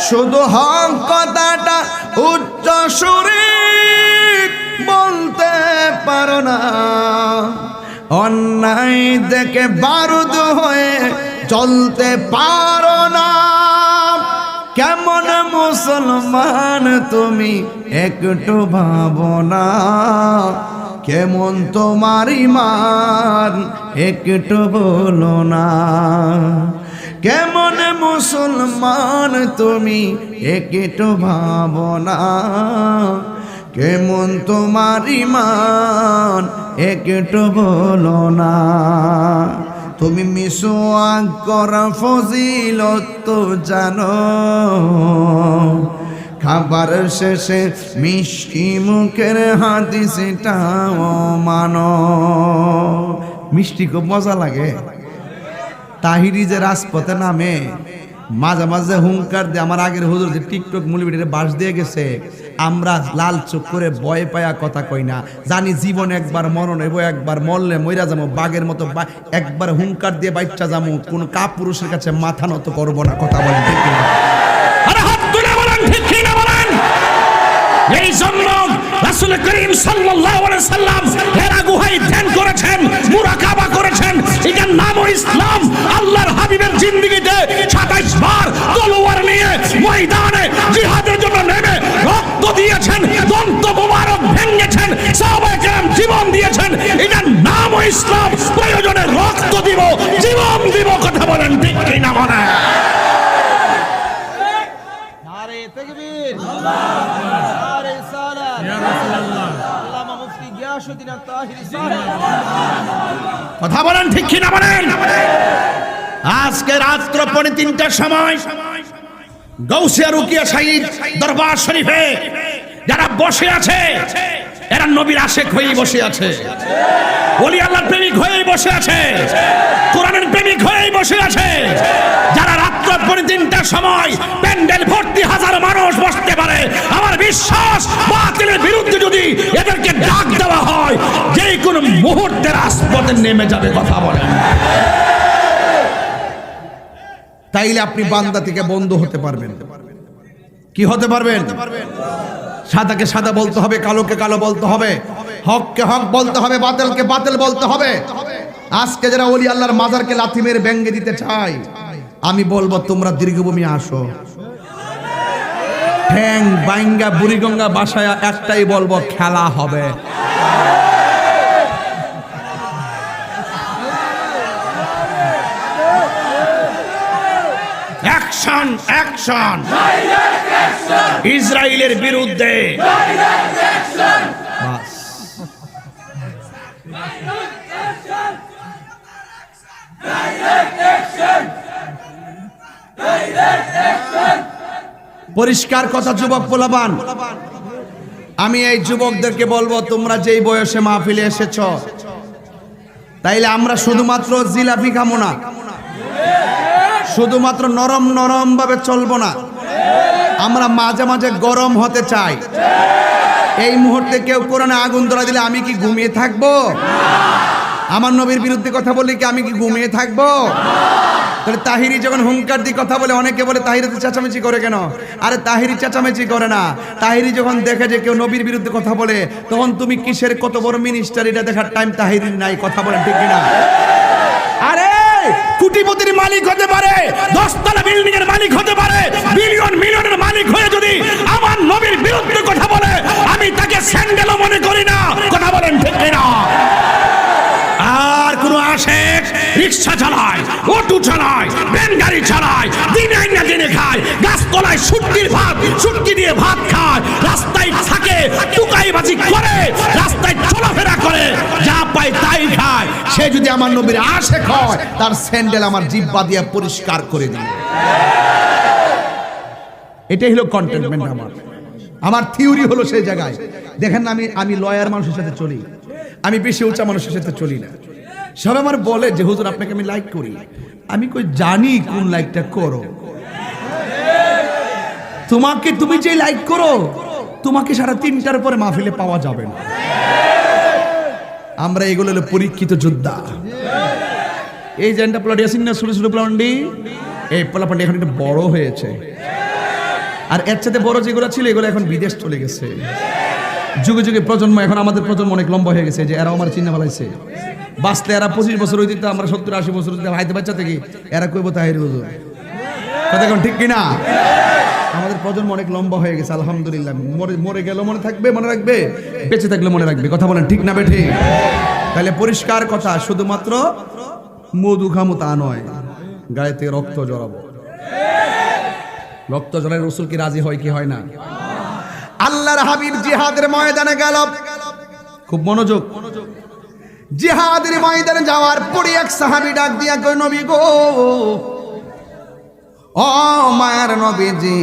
Speaker 1: শুধু হক কথাটা উচ্চ সুরে বলতে পারো না, অন্যায় দেখে বারুদ হয়ে জ্বলতে পারো না। কেমন মুসলমান তুমি একটু ভাবো না, কেমন তোমার ঈমান একটু বলো না। কেমন মুসলমান তুমি একটু ভাবো না, কেমন তোমার ঈমান একটু বলো না। তুমি মিসওয়াক করা ফজিলত তো জানো, খাবার শেষে মিষ্টি মুখের হাদিসটাও মানো। মিষ্টি খুব মজা লাগে। তাহিরি যে রাজপথে নামে মাঝে মাঝে হুঙ্কার দিয়ে, আমার আগের হুজুর যে টিকটক মুলিবিটিতে বাস দিয়ে গেছে, আমরা লাল চোখ করে ভয় পায়া কথা কই না, জানি জীবন একবার মরণ হইব, একবার মরলে মইরা যাবো, বাঘের মতো একবার হুঙ্কার দিয়ে বাইচ্চা যাবো, কোন কাপুরুষের কাছে মাথা নত করবো না। কথা বলেন ঠিক কিনা? আরে হাত তুলে বলেন ঠিক কিনা বলেন। এই জন্য রাসূল করিম সাল্লাল্লাহু আলাইহি সাল্লাম হেরা গুহায় ধ্যান করেছেন, মুরাকাবা করেছেন। এটার নামও ইসলাম। আল্লাহর হাবিবের জিন্দেগিতে 27 বার তলোয়ার নিয়ে ময়দানে জিহাদের জন্য নেমে রক্ত দিয়েছেন, দন্ত মোবারক ভেঙেছেন, সাহাবায়ে কেরাম জীবন দিয়েছেন। এটার নামও ইসলাম। প্রয়োজনে রক্ত দিব, জীবন দিব। কথা বলেন ঠিক কিনা বলেন? নারে তাকবীর, নারে সালাত, ইয়া রাসূলুল্লাহ, আল্লামা মুফতি গিয়াসউদ্দিন আত-তাহিরি সাহেব। কথা বলেন ঠিক কিনা বলেন? আজকে রাত্র 3:30টার সময় গাউসিয়া রুকিয়া শহীদ দরবার শরীফে যারা বসে আছে, এরা নবীর আশিক হয়েই বসে আছে, ওলি আল্লাহর প্রেমিক হয়েই বসে আছে, কোরআনের প্রেমিক হয়েই বসে আছে। যারা রাত্র 3:30টার সময় প্যান্ডেল ভর্তি হাজার মানুষ বসতে পারে, আমার বিশ্বাস বাতিলের বিরুদ্ধে যদি এদেরকে ডাক দেওয়া হয়, যে কোনো মুহূর্তে রাজপথে নেমে যাবে। কথা বলেন। তাইলে আপনি বান্দা থেকে বন্ধু হতে পারবেন। কি হতে পারবেন? সাদাকে সাদা বলতে হবে, কালোকে কালো বলতে হবে, হককে হক বলতে হবে, বাতিলকে বাতিল বলতে হবে। আজকে যারা ওলি আল্লাহর মাজারকে লাথি মেরে ব্যঙ্গে দিতে চায়, আমি বলবো তোমরা দীর্ঘভূমি আসো। ঠ্যাং বাইঙ্গা বুড়িগঙ্গা বাসায় একটাই বলবো, খেলা হবে। অ্যাকশন, অ্যাকশন ইসরায়েলের বিরুদ্ধে। পরিষ্কার কথা যুবক পোলাপান, আমি এই যুবকদেরকে বলবো, তোমরা যেই বয়সে মাহফিলে এসেছ, তাইলে আমরা শুধুমাত্র জিলাপি খাবো না, শুধুমাত্র নরম নরম ভাবে চলবো না, আমরা মাঝে মাঝে গরম হতে চাই। এই মুহূর্তে কেউ কোরআনে আগুন ধরা দিলে আমি কি ঘুমিয়ে থাকবো? আমার নবীর বিরুদ্ধে কথা বললে কি আমি কি ঘুমিয়ে থাকবো? তাহলে তাহিরি যখন হুঙ্কার দিয়ে কথা বলে, অনেকে বলে তাহিরি তো চেঁচামেচি করে কেন? আরে তাহিরি চেঁচামেচি করে না, তাহিরি যখন দেখে যে কেউ নবীর বিরুদ্ধে কথা বলে, তখন তুমি কিসের কত বড় মিনিস্টার এটা দেখার টাইম তাহিরির নাই। কথা বলেন ঠিক কিনা? আরে কোটিপতির মালিক হতে পারে, 10 তলা বিল্ডিং এর মালিক হতে পারে, বিলিয়ন মিলিয়নের মালিক হয়ে যদি আমার নবীর বিরুদ্ধে কথা বলে, আমি তাকে স্যান্ডেলও মনে করি না। কথা বলেন ঠিক কিনা? আর কোন আশেক রিক্সা চালায়, অটো চালায়, ভ্যান গাড়ি চালায়, দিনে আইনা দিনে খায়, গাছতলায় শুটকি দিয়ে ভাত খায়, রাস্তায় থাকে টুকাইবাজি করে, রাস্তায় চলাফেরা করে, যা পায় তাই খায়। সে যদি আমার নবীর আশেক হয়, তার স্যান্ডেল আমার জিহ্বা দিয়ে পরিষ্কার করে দিই। এটাই হলো কন্টেনমেন্ট। আমার থিওরি হলো সেই জায়গায়। দেখেন না, আমি লয়ার মানুষের সাথে চলি, আমি বেশি উঁচা মানুষের সাথে চলি না। সব আমার বলে যে হুজুর আপনাকে আমি লাইক করি, আমি কই জানি কোন লাইকটা করো। তোমাকে তুমি যে লাইক করো, তোমাকে 3:30টার পরে মাহফিলে পাওয়া যাবে না। আমরা এগুলো হলো পরীক্ষিত যোদ্ধা। এই জেন্টা প্লট ইয়াসিন না, ছোট ছোট প্লন্ডি, এই প্লন্ডি এখন একটু বড় হয়েছে, আর এর সাথে বড় যেগুলো ছিল এগুলো এখন বিদেশ চলে গেছে। যুগে যুগে প্রজন্ম, এখন আমাদের প্রজন্ম অনেক লম্বা হয়ে গেছে, যে এরা আমার চিন্তা ফেলাইছে। বাঁচতে এরা 25 বছর হয়ে দিত, আমরা 70-80 বছর হাইতে বাচ্চা থেকে এরা কইব তাহির হুজুর। কথা এখন ঠিক কিনা? আমাদের প্রজন্ম অনেক লম্বা হয়ে গেছে আলহামদুলিল্লাহ। মরে গেল মনে থাকবে, মনে রাখবে, বেঁচে থাকলে মনে রাখবে। কথা বলেন ঠিক না বেঠি? তাহলে পরিষ্কার কথা, শুধুমাত্র মধু খামু তা নয়, গায়েতে রক্ত জড়াবো। রক্ত জড়ায় রসুল কি রাজি হয় কি হয় না? আল্লাহর হাবিব জিহাদের ময়দানে গেল, খুব মনোযোগ। জিহাদের ময়দানে যাওয়ার পরে এক সাহাবী ডাক দিয়া কই, নবী গো, ও মায়ার নবীজি,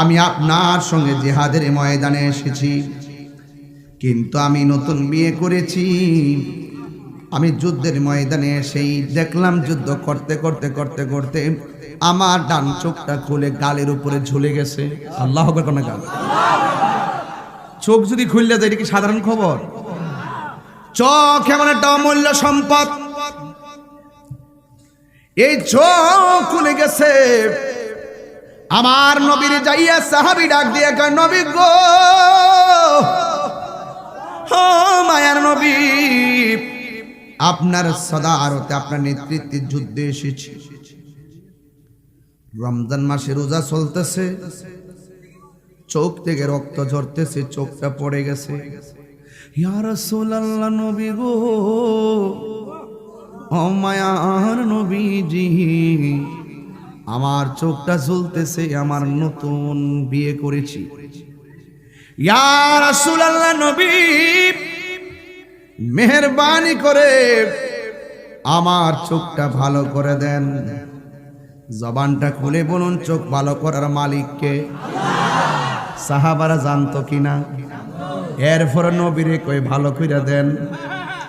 Speaker 1: আমি আপনার সঙ্গে জিহাদের ময়দানে এসেছি, কিন্তু আমি নতুন বিয়ে করেছি। আমি যুদ্ধের ময়দানে এসেই দেখলাম যুদ্ধ করতে করতে করতে করতে আমার ডান চোখটা খুলে গালের উপরে ঝুলে গেছে। আল্লাহু আকবার কোন গাল? চোখ যদি খুললে যায়, এটা কি সাধারণ খবর? চোখ এমন একটা অমূল্য সম্পদ, এই চোখ খুলে গেছে। আমার নবীর যাইয়া সাহাবী ডাক দিয়ে কয়, নবী গো, ও মায়ার নবী, আপনার সদারতে আপনার নেতৃত্বে যুদ্ধে এসেছি। রমজান মাসে রোজা চলতেছে, চোখ থেকে রক্ত ঝরতেছে, চোখটা পড়ে গেছে। ইয়া রাসূলুল্লাহ, নবী গো, ও মায়ার নবীজি, আমার চোখটা ঝুলতেছে, আমার নতুন বিয়ে করেছি। ইয়া রাসূলুল্লাহ, নবী মেহেরবানি করে আমার চোখটা ভালো করে দেন। জবানটা খুলে বলুন, চোখ ভালো করার মালিককে? সাহাবারা জানতো কিনা? এরপর নবীরে কই ভালো করে দেন।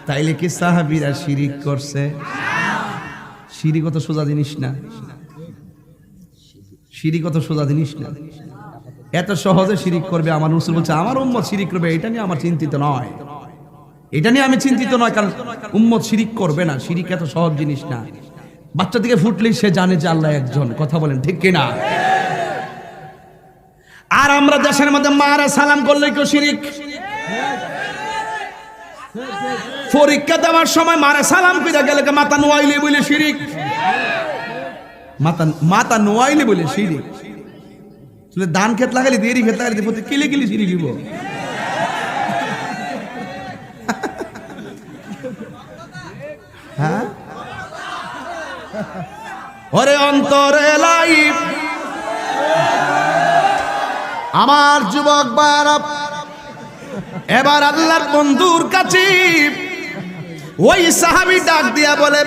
Speaker 1: তাইলে কি সাহাবীরা শিরিক করছে? শিরিক কত সোজা জিনিস না, শিরিক কত সোজা জিনিস না। এত সহজে শিরিক করবে আমার রাসূল বলছে, আমার উম্মত শিরিক করবে, এটা নিয়ে আমার চিন্তিত নয়, এটা নিয়ে আমি চিন্তিত নয়, কারণ উম্মত শিরিক করবে না। শিরিক এত সহজ জিনিস না। বাচ্চা থেকে ফুটলেই সে জানে যে আল্লাহ একজন। কথা বলেন ঠিক কিনা? আর আমরা দেশের মধ্যে মারা সালাম করলে কেউ শিরিক। পরীক্ষা দেওয়ার সময় মারা সালাম কইরা গেলে মাথা নোয়াইলে বলে শিরিক। মাথা নোয়াইলে বলে শিরিক। ধান ক্ষেত লাগালি, দেরি ক্ষেত লাগালি, কিলে কিলে শিরিক দিব। হ্যাঁ, ওরে অন্তরে লাইফ আমার যুবক ভাইরা, এবার আল্লাহর বন্ধুর কাছে ওই সাহাবী ডাক দিয়া বলে,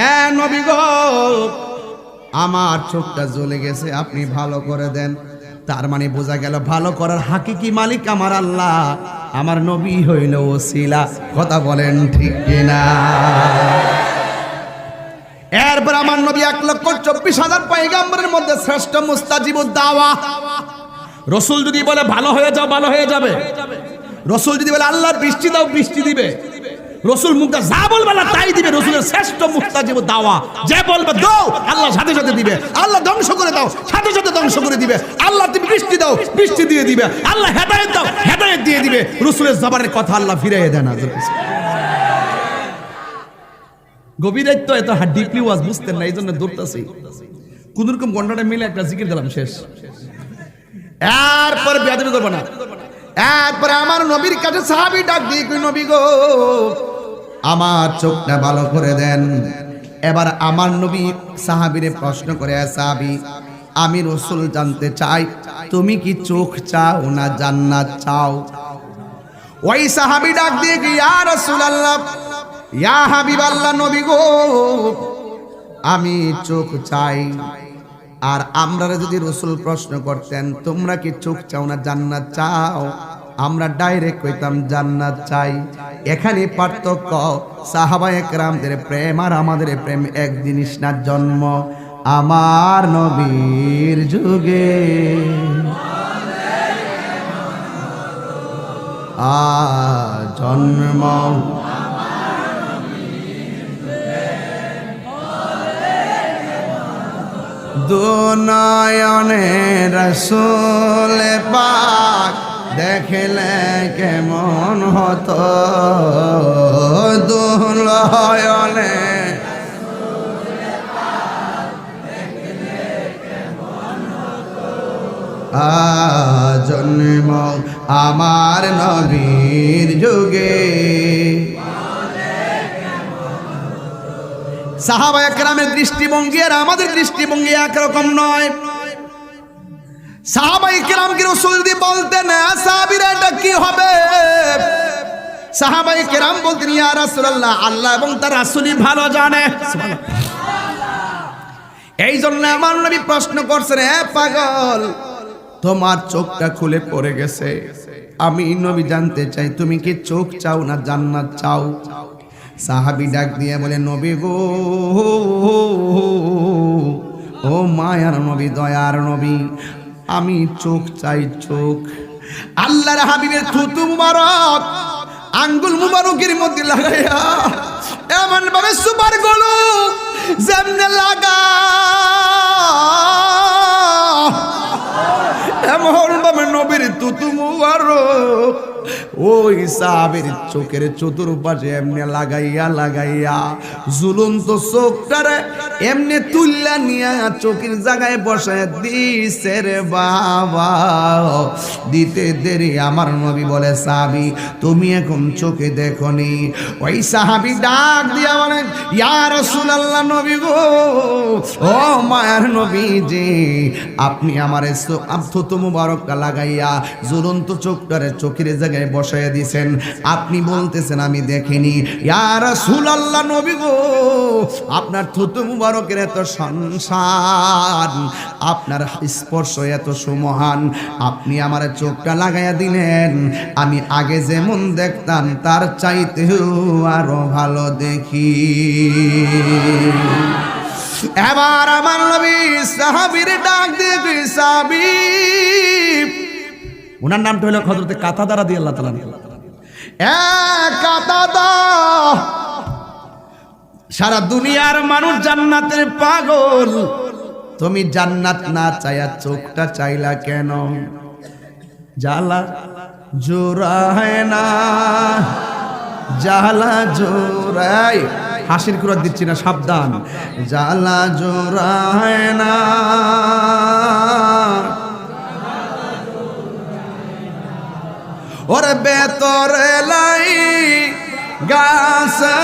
Speaker 1: এ নবী গো, আমার চোখটা জ্বলে গেছে, আপনি ভালো করে দেন। তার মানে বোঝা গেল ভালো করার হাকিকি মালিক আমার আল্লাহ, আমার নবী হইল ওসিলা। কথা বলেন ঠিক কিনা? এরপর আমার নবী 1,24,000 পয়গম্বরের মধ্যে শ্রেষ্ঠ মুস্তাজিবুদ দাওয়া। রসুল যদি বলে ভালো হয়ে যাও, ভালো হয়ে যাবে। রসুল যদি বলে আল্লাহর বৃষ্টি দাও, বৃষ্টি দিবে। রসুল মুখটা যা বলবে না তাই দিবে। রসুলের শ্রেষ্ঠ মুস্তাজিবুদ দাওয়া, যে বলবে দাও, আল্লাহ সাথে সাথে দিবে। আল্লাহ ধ্বংস করে দাও, সাথে সাথে ধ্বংস করে দিবে। আল্লাহ তুমি বৃষ্টি দাও, বৃষ্টি দিয়ে দিবে। আল্লাহ হেদায়েত দাও, হেদায়েত দিয়ে দিবে। রসুলের জবানের কথা আল্লাহ ফিরিয়ে দেন না। গভীরাইত এত ডিপলি ওয়াজ বুঝতেন না, এই জন্য দৌড়তেছি। কোন রকম ঘন্টাটা মিলে একটা জিকির দিলাম, শেষ। এরপরে বেয়াদবি করবো না। এরপরে আমার নবীর কাছে সাহাবী ডাক দিয়ে কই, নবী গো, আমার চোখটা ভালো করে দেন। এবার আমার নবী সাহাবীরে প্রশ্ন করে, সাহাবী, আমি রসুল জানতে চাই তুমি কি চোখ চাও না জান্নাত চাও? ওই সাহাবী ডাক দিয়ে কি, ইয়া রাসূলুল্লাহ, ইয়া হাবিবাল্লাহ, নবী গো, আমি চোখ চাই। আর আমরা যদি রসুল প্রশ্ন করতেন তোমরা কি চোখ চাও না জান্নাত চাও, আমরা ডাইরেক্ট কইতাম জান্নাত চাই। এখানে পার্থক্য, সাহাবায়ে কেরামদের প্রেম আর আমাদের প্রেম এক জিনিস না। জন্ম আমার নবীর যুগে, জন্ম দুনয়নে রাসূল পাক দেখলে কেমন হতো, দুনয়নে জন্ম আমার নবীর যুগে। সাহাবায়ে কেরামের দৃষ্টিভঙ্গি আর আমাদের দৃষ্টিভঙ্গি একরকম নয়। সাহাবায়ে কেরামকে রাসূল যদি বলতেন সাহাবীরা এটা কি হবে, সাহাবায়ে কেরাম বলতেন, ইয়া রাসূলুল্লাহ, আল্লাহ এবং তার রাসূলই ভালো জানে। এই জন্য আমার নবী প্রশ্ন করছেন, এ পাগল, তোমার চোখটা খুলে পড়ে গেছে, আমি নবী জানতে চাই তুমি কি চোখ চাও না জান্নাত চাও? সাহাবী ডাক দিয়ে বলে, নবী গো, ও মায়ার নবী, দয়ার নবী, আমি চোখ চাই, চোখ। আল্লাহর হাবিবের থুতু মুবারক আঙ্গুল মুবারকের মধ্যে লাগাইয়া এমন ভাবে সুপার গলু যেমনে লাগা, এমন ভাবে নবীর থুতু মুবারক ওই সাহাবীর চোখের চতুর্পাশে এমনি লাগাইয়া লাগাইয়া ঝুলন্ত চোখটারে এমনি তুল্লা নিয়া চোখের জায়গায় বসায় দিছে রে বাবা। দিতে দেরি আমার নবী বলে, সাহাবী তুমি এখন চোখে দেখনি? ওই সাহাবী ডাক দিয়া বলেন, ইয়া রাসূলুল্লাহ, নবী গো, ও মায়ার নবী জি, আপনি আমার থুতু মুবারকটা লাগাইয়া ঝুলন্ত চোখটারে চোখের জায়গায় বসাইয়া দিছেন, আপনি বলতেছেন আমি দেখিনি। ইয়া রাসূলুল্লাহ, নবী গো, আপনার থুতু মুবারকের এত সংসার, আপনার স্পর্শ এত সুমহান, আপনি আমার চোখটা লাগাইয়া দিলেন, আমি আগে যেমন দেখতাম তার চাইতেও আরো ভালো দেখি। এবার আমার নবী সাহাবীর ডাক দিয়ে, সাহাবী, ওনার নামটা হলো হযরতে কাতাদা রাদিয়াল্লাহু তাআলা। কাতাদা, সারা দুনিয়ার মানুষ জান্নাতের পাগল, তুমি জান্নাত না চাইয়া চোখটা চাইলা কেন? জ্বালা জোড়ায় না, জ্বালা জোড়ায়, হাসির কুরাত দিচ্ছি না, সাবধান। জ্বালা জোড়ায় না, ওরে বেতরে লাই গাছে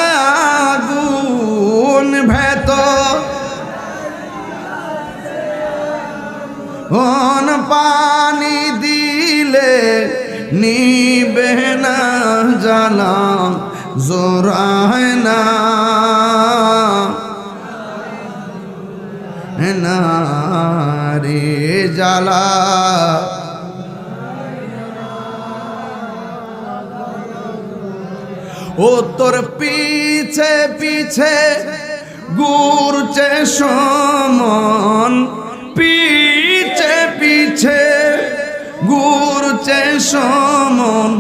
Speaker 1: আগুন, ভেতর পানি দিলে নিবে না, জ্বালা জোড়ায় না, না রে জ্বালা। ও তোর পিছে পিছে ঘুরছে সমন, পিছে পিছে ঘুরছে সমন,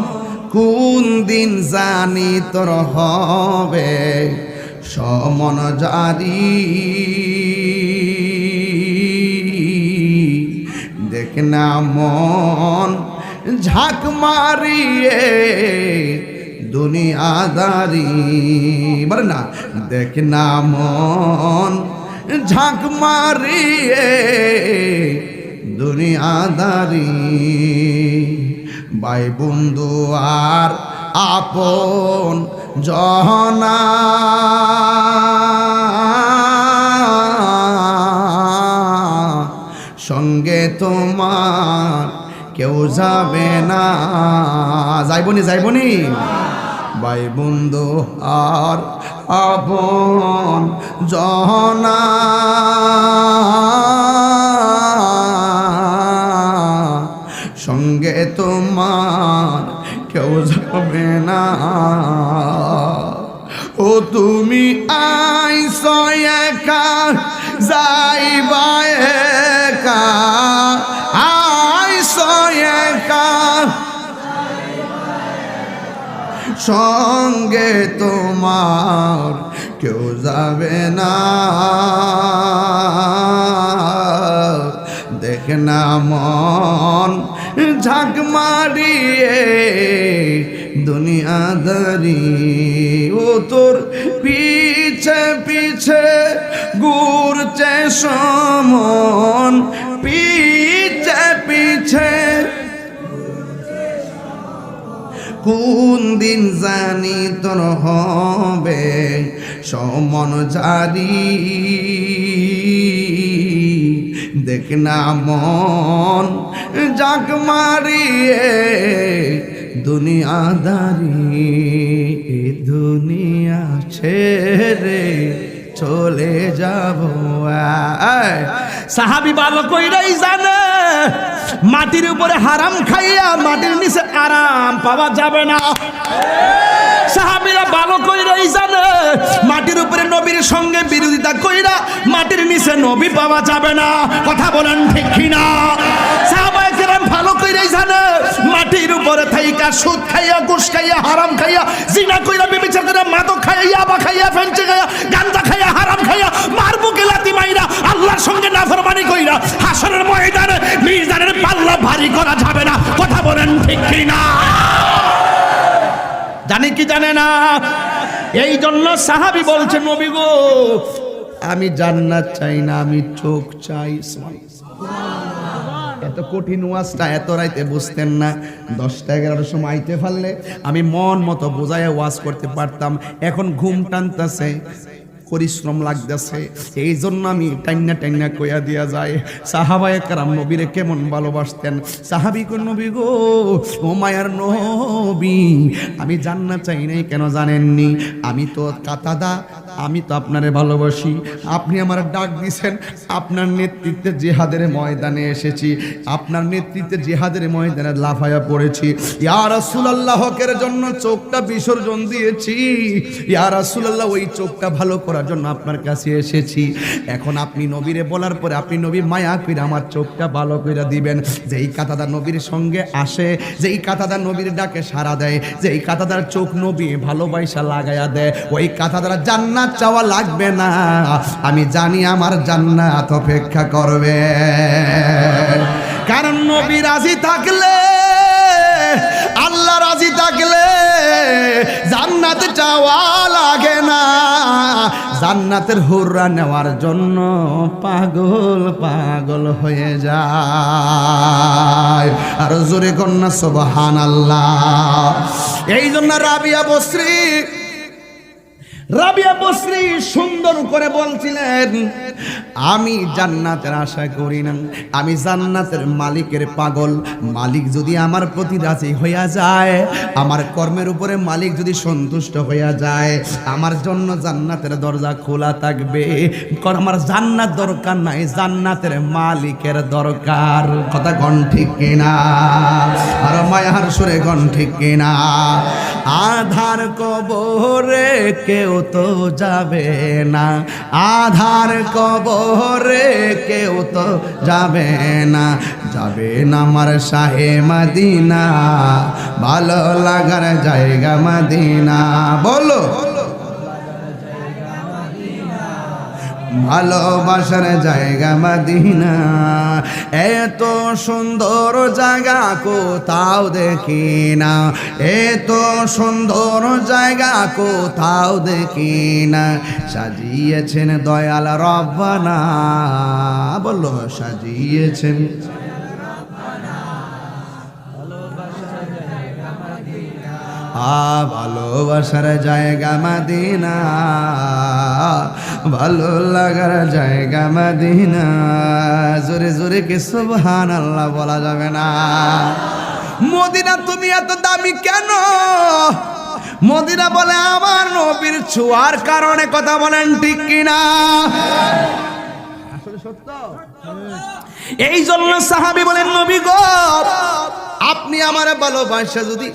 Speaker 1: কোন দিন জানি তোর হবে সমন জারি। দেখ না মন ঝাঁক মারিয়ে দুনিয়াদারি, বলে না দেখ না মন ঝাঁক মারিয়ে দুনিয়াদারি। ভাই বন্ধু আর আপন জনা সঙ্গে তোমার কেউ যাবে না। যাইবনি যাইবনি ভাই বন্ধু আর আপন জনা সঙ্গে তোমার কেউ যাবে না। ও তুমি আইছো একা যাইবা একা, আইছো একা সঙ্গে তোমার কেউ যাবে না। দেখ না মন ঝাঁক মারিয়ে দুনিয়াদারি। ও তোর পিছে পিছে ঘুরছে সমন, পিছে পিছে কোন দিন জানি তোর হবে সমন জারি। দেখ না মন জাক মারিয়ে দুনিয়াদারি। দুনিয়া ছেড়ে চলে যাব।
Speaker 2: সাহাবী ভালো কইরাই জানে মাটির উপরে হারাম খাইয়া মাটির নিচে আরাম পাওয়া যাবে না। সাহাবীরা ভালো কইরাই জানে মাটির উপরে নবীর সঙ্গে বিরোধিতা কইরা মাটির নিচে নবী পাওয়া যাবে না। কথা বলেন ঠিক কিনা? সাহাবায়ে কেরাম ভালো কইরাই জানে মাটির উপরে থাইকা সুদ খাইয়া ঘুষ খাইয়া হারাম খাইয়া জিনা কইরা ব্যভিচার কইরা মাদক খাইয়া ইয়াবা খাইয়া ফেঞ্চে খাইয়া গাঁজা খাইয়া হারাম খাইয়া মারবো গেলাতি মাইরা আল্লাহর সঙ্গে নাফরমানি কইরা হাসরের ময়দানে মিজানের পাল্লা ভারী করা যাবে না। কথা বলেন ঠিক কিনা? জানে কি জানে না? এই জন্য সাহাবী বলছে নবী গো
Speaker 1: আমি জান্নাত চাই না, আমি চোখ চাই। এত কঠিন ওয়াজটা এত রাইতে বুঝতেন না। 10টা 11টার সময় আইতে পারলে আমি মন মতো বোঝায় ওয়াজ করতে পারতাম। এখন ঘুম টানতেছে, পরিশ্রম লাগতেছে, এই জন্য আমি টাইনা টাইনা কইয়া দিয়া যায়। সাহাবায়ে কেরাম নবীরে কেমন ভালোবাসতেন। সাহাবী কো নবী গো ও মায়ার নবী, আমি জান্নাত চাই নাই কেন জানেননি? আমি তো কাতাদা, আমি তো আপনারে ভালোবাসি। আপনি আমার ডাক দিছেন, আপনার নেতৃত্বে জিহাদের ময়দানে এসেছি, আপনার নেতৃত্বে জিহাদের ময়দানে লাফায়া পড়েছি। ইয়া রাসূলুল্লাহ, হকের জন্য চোখটা বিসর্জন দিয়েছি। ইয়া রাসূলুল্লাহ, ওই চোখটা ভালো করার জন্য আপনার কাছে এসেছি। এখন আপনি নবীরে বলার পরে আপনি নবী মায়া কইরা আমার চোখটা ভালো কইরা দিবেন। যেই কাতাদা নবীর সঙ্গে আসে, যেই কাতাদা নবীর ডাকে সাড়া দেয়, যেই কাতাদার চোখ নবী ভালোবাসা লাগায়া দেয়, ওই কাতাদার জান্নাত চাওয়া লাগবে না। আমি জানি আমার জান্নাত অপেক্ষা করবে। কারণ নবী রাজি থাকলে, আল্লাহ রাজি থাকলে জান্নাত চাওয়া লাগে না। জান্নাতের হুররা নেওয়ার জন্য পাগল পাগল হয়ে যায়। আর জোরে কন্যা সুবহানাল্লাহ। এই জন্য রাবিয়া বসরি সুন্দর করে বলছিলেন, আমি জান্নাতের আশা করি না, আমি জান্নাতের মালিকের পাগল। মালিক যদি আমার প্রতি রাজি হইয়া যায়, আমার কর্মের উপরে মালিক যদি সন্তুষ্ট হইয়া যায়, আমার জন্য জান্নাতের দরজা খোলা থাকবে। কারণ আমার জান্নাত দরকার নাই, জান্নাতের মালিকের দরকার। কথা গণ ঠিক কিনা? আর মায়ার সুরে গণ ঠিক কিনা? আধার কবরে কেউ তো যাবে না, আধার কবরে কেউ তো যাবে না, যাবে না আমার শাহে মদিনা, ভালো লাগার জায়গা মদিনা। বলো ভালোবাসার জায়গা মদিনা। এত সুন্দর জায়গা কোথাও দেখি না, এত সুন্দর জায়গা কোথাও দেখি না, সাজিয়েছেন দয়াল রব্বানা। বলো সাজিয়েছেন ভালোবাসার জায়গা মদিনা, ভালো লাগার জায়গা মদিনা। জোরে জোরে কি সুবহানাল্লাহ বলা যাবে না? মদিনা তুমি এত দামি কেন? মদিনা বলে আমার নবীর ছোঁয়ার কারণে। কথা বলেন ঠিক কিনা? আসলে সত্য। এই জন্য সাহাবী বলেন, নবী গো, আপনি আমার ভালোবাসা যদি,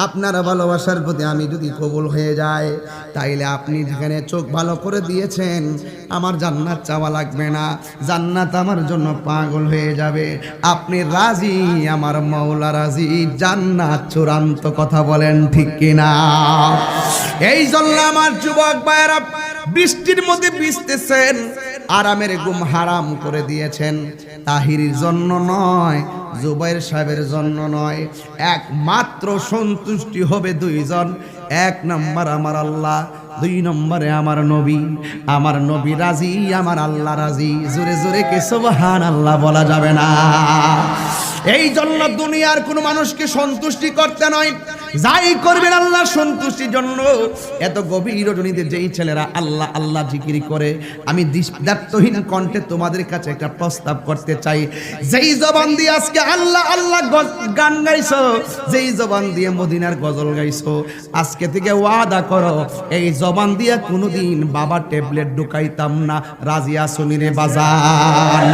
Speaker 1: আপনার ভালোবাসার প্রতি আমি যদি কবুল হয়ে যায়, তাইলে আপনি যেখানে চোখ ভালো করে দিয়েছেন, আমার জান্নাত চাওয়া লাগবে না, জান্নাত আমার জন্য পাগল হয়ে যাবে। আপনি রাজি, আমার মাওলা রাজি, জান্নাত চূড়ান্ত। কথা বলেন ঠিক কিনা? এই জন্য আমার যুবক ভাইয়েরা বৃষ্টির মধ্যে ভিজতেছেন, আরামের ঘুম হারাম করে দিয়েছেন। তাহিরির জন্য নয়, জুবাইর সাহেবের জন্য নয়, একমাত্র সন্তুষ্টি হবে দুইজন। এক নম্বর আমার আল্লাহ, দুই নম্বরে আমার নবী। আমার নবী রাজি, আমার আল্লাহ রাজি। জোরে জোরে কে সুবহানাল্লাহ বলা যাবে না? এই জন্য দুনিয়ার কোনো মানুষকে সন্তুষ্টি করতে নয়, যাই করবেন আল্লাহ সন্তুষ্টির জন্য। এত গভীর রজনীতে যেই ছেলেরা আল্লাহ আল্লাহ জিকির করে, আমি দায়িত্বহীন কণ্ঠে তোমাদের কাছে একটা প্রস্তাব করতে চাই। যেই জবান দিয়ে আজকে আল্লাহ আল্লাহ গান গাইছো, যেই জবান দিয়ে মদিনার গজল গাইছো, আজকে থেকে ওয়াদা করো এই জবান দিয়ে কোনোদিন বাবা ট্যাবলেট ঢুকাইতাম না। রাজি আসুনি রে বাজান?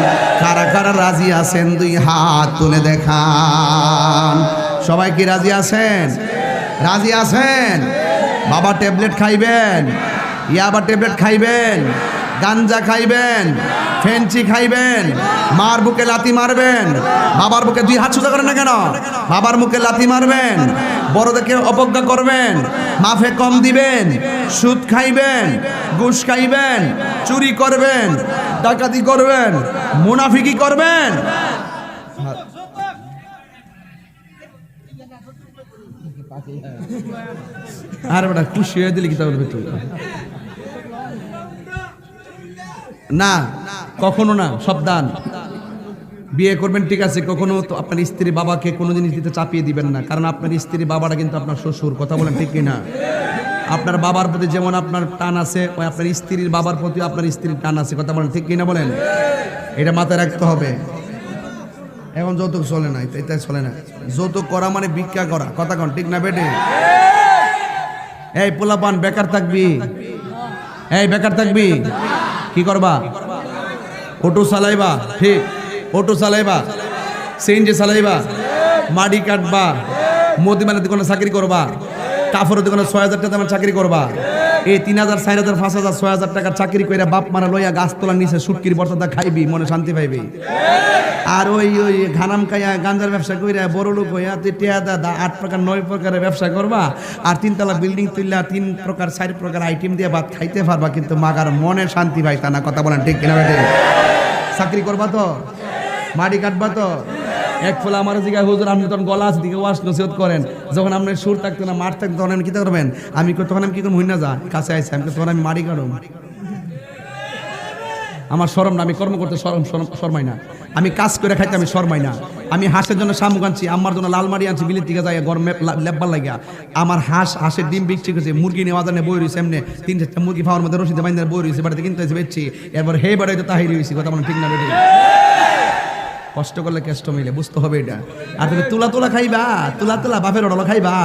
Speaker 1: কারা কারা রাজি আছেন দুই হাত তুলে দেখান। সবাই কি রাজি আছেন? রাজি আছেন? বাবা ট্যাবলেট খাইবেন, ইয়াবা ট্যাবলেট খাইবেন, গাঞ্জা খাইবেন, ফেন্সি খাইবেন, মার বুকে লাথি মারবেন। বাবার বুকে দুই হাত সোজা করেন না কেন? বাবার মুখে লাথি মারবেন, বড়দেরকে অবজ্ঞা করবেন, মাফে কম দিবেন, সুদ খাইবেন, ঘুষ খাইবেন, চুরি করবেন, ডাকাতি করবেন, মুনাফিকি করবেন। আর বেটা খুশি হয়ে দিলি কি তা বলবে তুই? না, কখনো না, সাবধান। বিয়ে করবেন ঠিক আছে, কখনো তো আপনার স্ত্রী বাবাকে কোনো জিনিস দিতে চাপিয়ে দিবেন না, কারণ আপনার স্ত্রী বাবাটা কিন্তু আপনার শ্বশুর। কথা বলেন ঠিক কিনা? আপনার বাবার প্রতি যেমন আপনার টান আছে, ওই আপনার স্ত্রীর বাবার প্রতি আপনার স্ত্রীর টান আছে। কথা বলেন ঠিক কিনা? বলেন, এটা মাথায় রাখতে হবে। এখন যৌতুক চলে না, এটাই চলে না। যৌতুক করা মানে ভিক্ষা করা। কথা কন ঠিক না বেটে? এই পোলাপান বেকার থাকবি, এই বেকার থাকবি, কি করবা? অটো চালাইবা, ঠিক, অটো চালাইবা, সিএনজি চালাইবা, মাটি কাটবা, মুদিমানের দোকানে চাকরি করবা, কাপড়ের দোকানে ৬,০০০ টাকা চাকরি করবা। এই ৩,০০০, ৪,০০০, ৫,০০০, ৬,০০০ টাকার চাকরি করে বাপ মারা লইয়া গাছ তোলার নিচে সুটকির বর্তাটা খাইবি, মনে শান্তি পাইবি। আর ওই ওই ঘানাম খাইয়া গাঞ্জার ব্যবসা কইরা বড় লোক হইয়া তুই টিয়া দাদা ৮ প্রকার ৯ প্রকারের ব্যবসা করবা, আর ৩ তলা বিল্ডিং তুললা ৩ প্রকার ৪ প্রকার আইটেম দিয়ে ভাত খাইতে পারবা, কিন্তু মাগার মনে শান্তি পাইতা না। কথা বলেন ঠিক কিনা বেটে? চাকরি করবা তো, মাটি কাটবা তো। এক ফলে আমার জিজ্ঞাসা, হুজুর আপনি তখন গলা আছে দিকে ওয়াশ নসিহত করেন, যখন আপনার সুর থাকতো না, মাঠ থাকতো, তখন আপনি কী করবেন? আমি তখন আমি কী করবো? হই না যা কাছে আইসি, আমি তখন আমি মাটি কাটব। আমার শরম না, আমি কর্ম করতে শরমাই না, আমি কাজ করে খাইতে আমি শরমাই না।
Speaker 2: আমি হাঁসের জন্য শামুক আনছি, আমার জন্য লালমারি আনছি, বিলির দিকে যাই গরমে লেব্বার লাগিয়া। আমার হাঁসের ডিম বিক্রি করছে, মুরগি নেওয়া জানে বই রয়েছে এমনি 3-4টা মুরগি খাওয়ার মধ্যে রসিদে বাইন্দা বই রয়েছে, বাড়িতে কিনতে এসে বেচছি। এরপর হে বাড়াইতে তাহিরি হয়েছি, কথা বলেন ঠিক না বেটে? কষ্ট করলে কেষ্ট মিলে, বুঝতে হবে এটা। আর তুমি তুলা খাইবা, তুলা বাপের ওডলা খাইবা,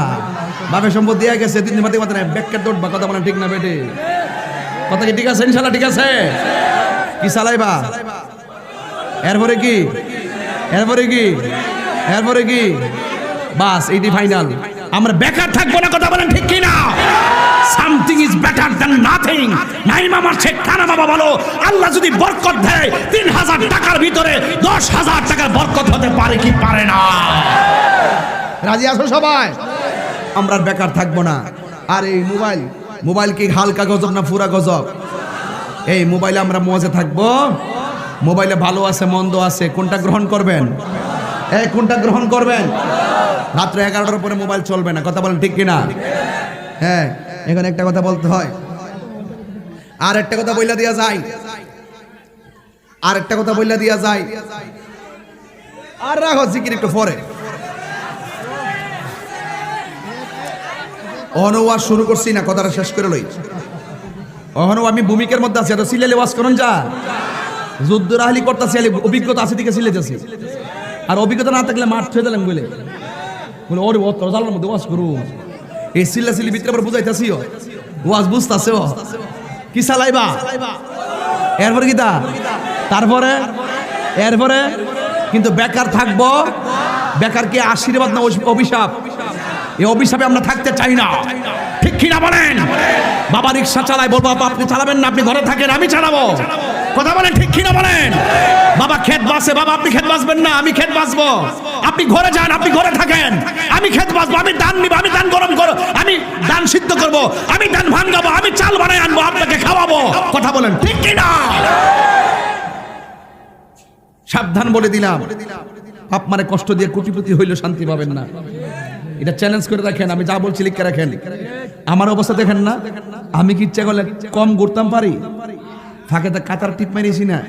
Speaker 2: বাপের সম্পদ দিয়ে গেছে, 3 দিন মাতে ব্যাগকে দৌড়বা, কথা বলেন ঠিক না বেটে? কথা কি ঠিক আছে? ইনশাল্লাহ ঠিক আছে। কি চালাইবা? এরপরে কি বাস এইটি ফাইনাল। আমরা বেকার থাকবো না, কথা বলেন ঠিক কি না? Something is better than nothing. Naim আমার শেখ কানা বাবা বলো, আল্লাহ যদি বরকত দেয় 3000 টাকার ভিতরে 10,000 টাকার বরকত হতে পারে কি পারে না? রাজি আছো সবাই? আমরা আর বেকার থাকবো না। আর এই মোবাইল কি হালকা গজব না পুরা গজব? এই মোবাইলে আমরা মজা থাকবো। মোবাইলে ভালো আছে মন্দ আছে, কোনটা গ্রহণ করবেন? কোনটা গ্রহণ করবেন? রাত্রে 11টার পরে মোবাইল চলবে না, কথা বলেন ঠিক কিনা? হ্যাঁ, এখানে একটা কথা বলতে হয়, আর একটা কথা বইলা দিয়া যায়, আর রাখো জিকির একটু পরে। অনওয়াজ শুরু করছি না, কথাটা শেষ করে লই। অহনো আমি ভূমিকার মধ্যে আছি, এত সিলেলে ওয়াজ করুন যা যুদ্ধ রাহলি করতেছি, অভিজ্ঞতা আছে দিকে সিলেতেছি। আর অভিজ্ঞতা না থাকলে মাঠ ছুঁয়ে দিলাম বলে ওরে ও তোর জালার মধ্যে ওয়াজ করু, এই সিল্লা ভিতরে আবার বুঝাইতেছি, ওয়াজ বুঝতেছে কি চালাইবা। এরপরে কি তারপরে কিন্তু বেকার থাকবো। বেকার কি আশীর্বাদ না অভিশাপ? এই অভিশাপে আমরা থাকতে চাই না, ঠিক কিনা বলেন? বাবা রিক্সা চালায়, বলবো আপনি চালাবেন না, আপনি ঘরে থাকেন, আমি চালাবো, কথা বলেন ঠিক কিনা বলেন? বাবা ক্ষেত বাসে, বাবা আপনি ক্ষেত বাসবেন না, আমি ক্ষেত বাসবো। আপনি ঘরে যান, আপনি ঘরে থাকেন, আমি ক্ষেত বাসবো, আমি ধান নিব, আমি ধান গরম করবো, আমি ধান সিদ্ধ করবো, আমি ধান ভাঙাবো, আমি চাল বানাই আনবো, আপনাকে খাওয়াবো, কথা বলেন ঠিক কিনা? সাবধান বলে দিলাম, বাপ মারে কষ্ট দিয়ে কোটিপতি হইলেও শান্তি পাবেন না। এটা চ্যালেঞ্জ করে রাখেন, আমি যা বলছি লিখে রাখেন। আমার অবস্থা দেখেন না, আমি কি ইচ্ছা করলে কম ঘুরতাম পারি? ফাঁকে তো কাতার টিপ মারিয়েছি না,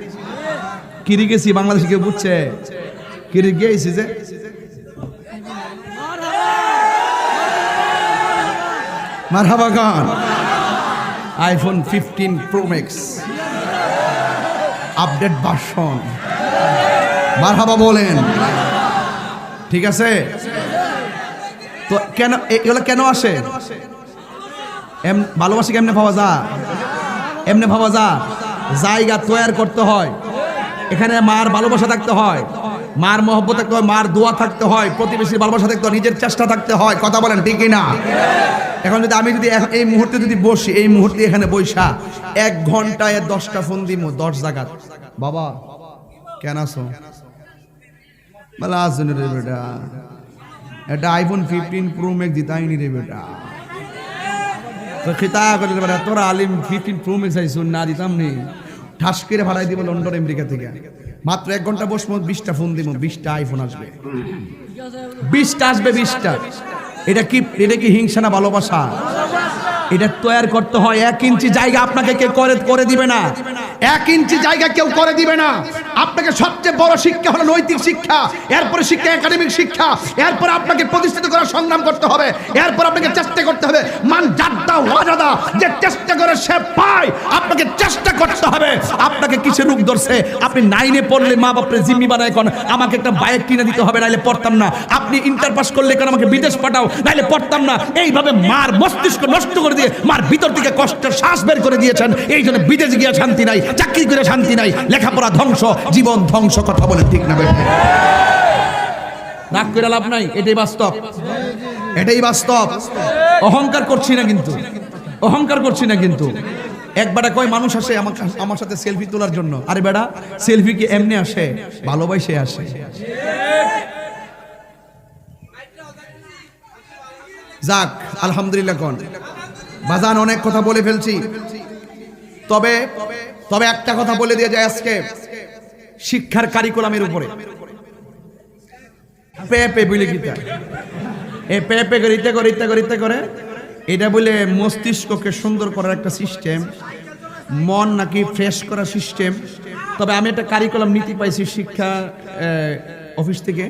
Speaker 2: কিরি গেছি, বাংলাদেশে কেউ বুঝছে কিরি গিয়েছি যে মারহাবা গান। IPhone 15 Pro Max update version, মারহাবা বলেন, ঠিক আছে? তো কেন এগুলো কেন আসে? ভালোবাসি কেমনে পাওয়া যায়? জায়গা তৈরি করতে হয়, এখানে মার ভালোবাসা থাকতে হয়, মার মহব্বত থাকতে হয়, মার দোয়া থাকতে হয়, প্রতিবেশীর ভালোবাসা থাকতে হয়, নিজের চেষ্টা থাকতে হয়, কথা বলেন ঠিক কিনা? এখন যদি আমি এই মুহূর্তে যদি বসি, এই মুহূর্তে এখানে বৈশা 1 ঘন্টায় 10টা ফোন দিব 10 জায়গা, বাবা কেন আসো বলা আসুন রে বেটা, এটা আইফোন 15 Pro Max দিতাইনি রে বেটা, তো খিতা করে বেটা তোরা আলিম 15 Pro Max আইসুন না দিতাম নি, ঠাস করে ভাড়াই দিব লন্ডন আমেরিকা থেকে। মাত্র 1 ঘন্টা বসবো, 20টা ফোন দিব, 20টা আইফোন আসবে, 20টা আসবে, 20টা। এটা কি হিংসা না ভালোবাসা? এটা তৈরি করতে হয়। 1 ইঞ্চি জায়গা আপনাকে কেউ করে দিবে না, 1 ইঞ্চি জায়গা কেউ করে দিবে না। আপনাকে সবচেয়ে বড় শিক্ষা হলো নৈতিক শিক্ষা, এরপরে শিক্ষা একাডেমিক শিক্ষা, এরপর আপনাকে প্রতিষ্ঠিত করার সংগ্রাম করতে হবে, এরপর আপনাকে চেষ্টা করতে হবে। মান জাদ্দা ওয়াজাদা, যে চেষ্টা করে সে পায়, আপনাকে চেষ্টা করতে হবে। আপনাকে কিসের রোগ ধরছে? আপনি 9-এ পড়লে মা বাপরে জিম্মি বানায়, এখন আমাকে একটা বাইক কিনে দিতে হবে, নাইলে পড়তাম না। আপনি ইন্টার পাস করলে এখন আমাকে বিদেশ পাঠাও, নাইলে পড়তাম না। এইভাবে মার মস্তিষ্ক নষ্ট করে দিয়ে মার ভিতর থেকে কষ্টের শ্বাস বের করে দিয়েছেন। এই জন্য বিদেশে গিয়ে শান্তি নাই, চাকরি করে শান্তি নাই, লেখাপড়া ধ্বংস, জীবন ধ্বংস, কথা বলে ঠিক না বেটা? রাগ করে লাভ নাই, এটাই বাস্তব। অহংকার করছি না কিন্তু একবারে কয় মানুষ আসে আমার সাথে সেলফি তোলার জন্য। আরে বেটা, সেলফি কি এমনি আসে? ভালোবাসে আসে। যাক আলহামদুলিল্লাহ, কোন বাজান অনেক কথা বলে ফেলছি, তবে একটা কথা বলে দিয়ে যায় আজকে শিক্ষার কারিকুলামের উপরে। পেপে বলে কি এই পেপে ইত্যা করে এটা বলে মস্তিষ্ককে সুন্দর করার একটা সিস্টেম, মন নাকি ফ্রেশ করার সিস্টেম। তবে আমি একটা কারিকুলাম নীতি পাইছি শিক্ষা অফিস থেকে,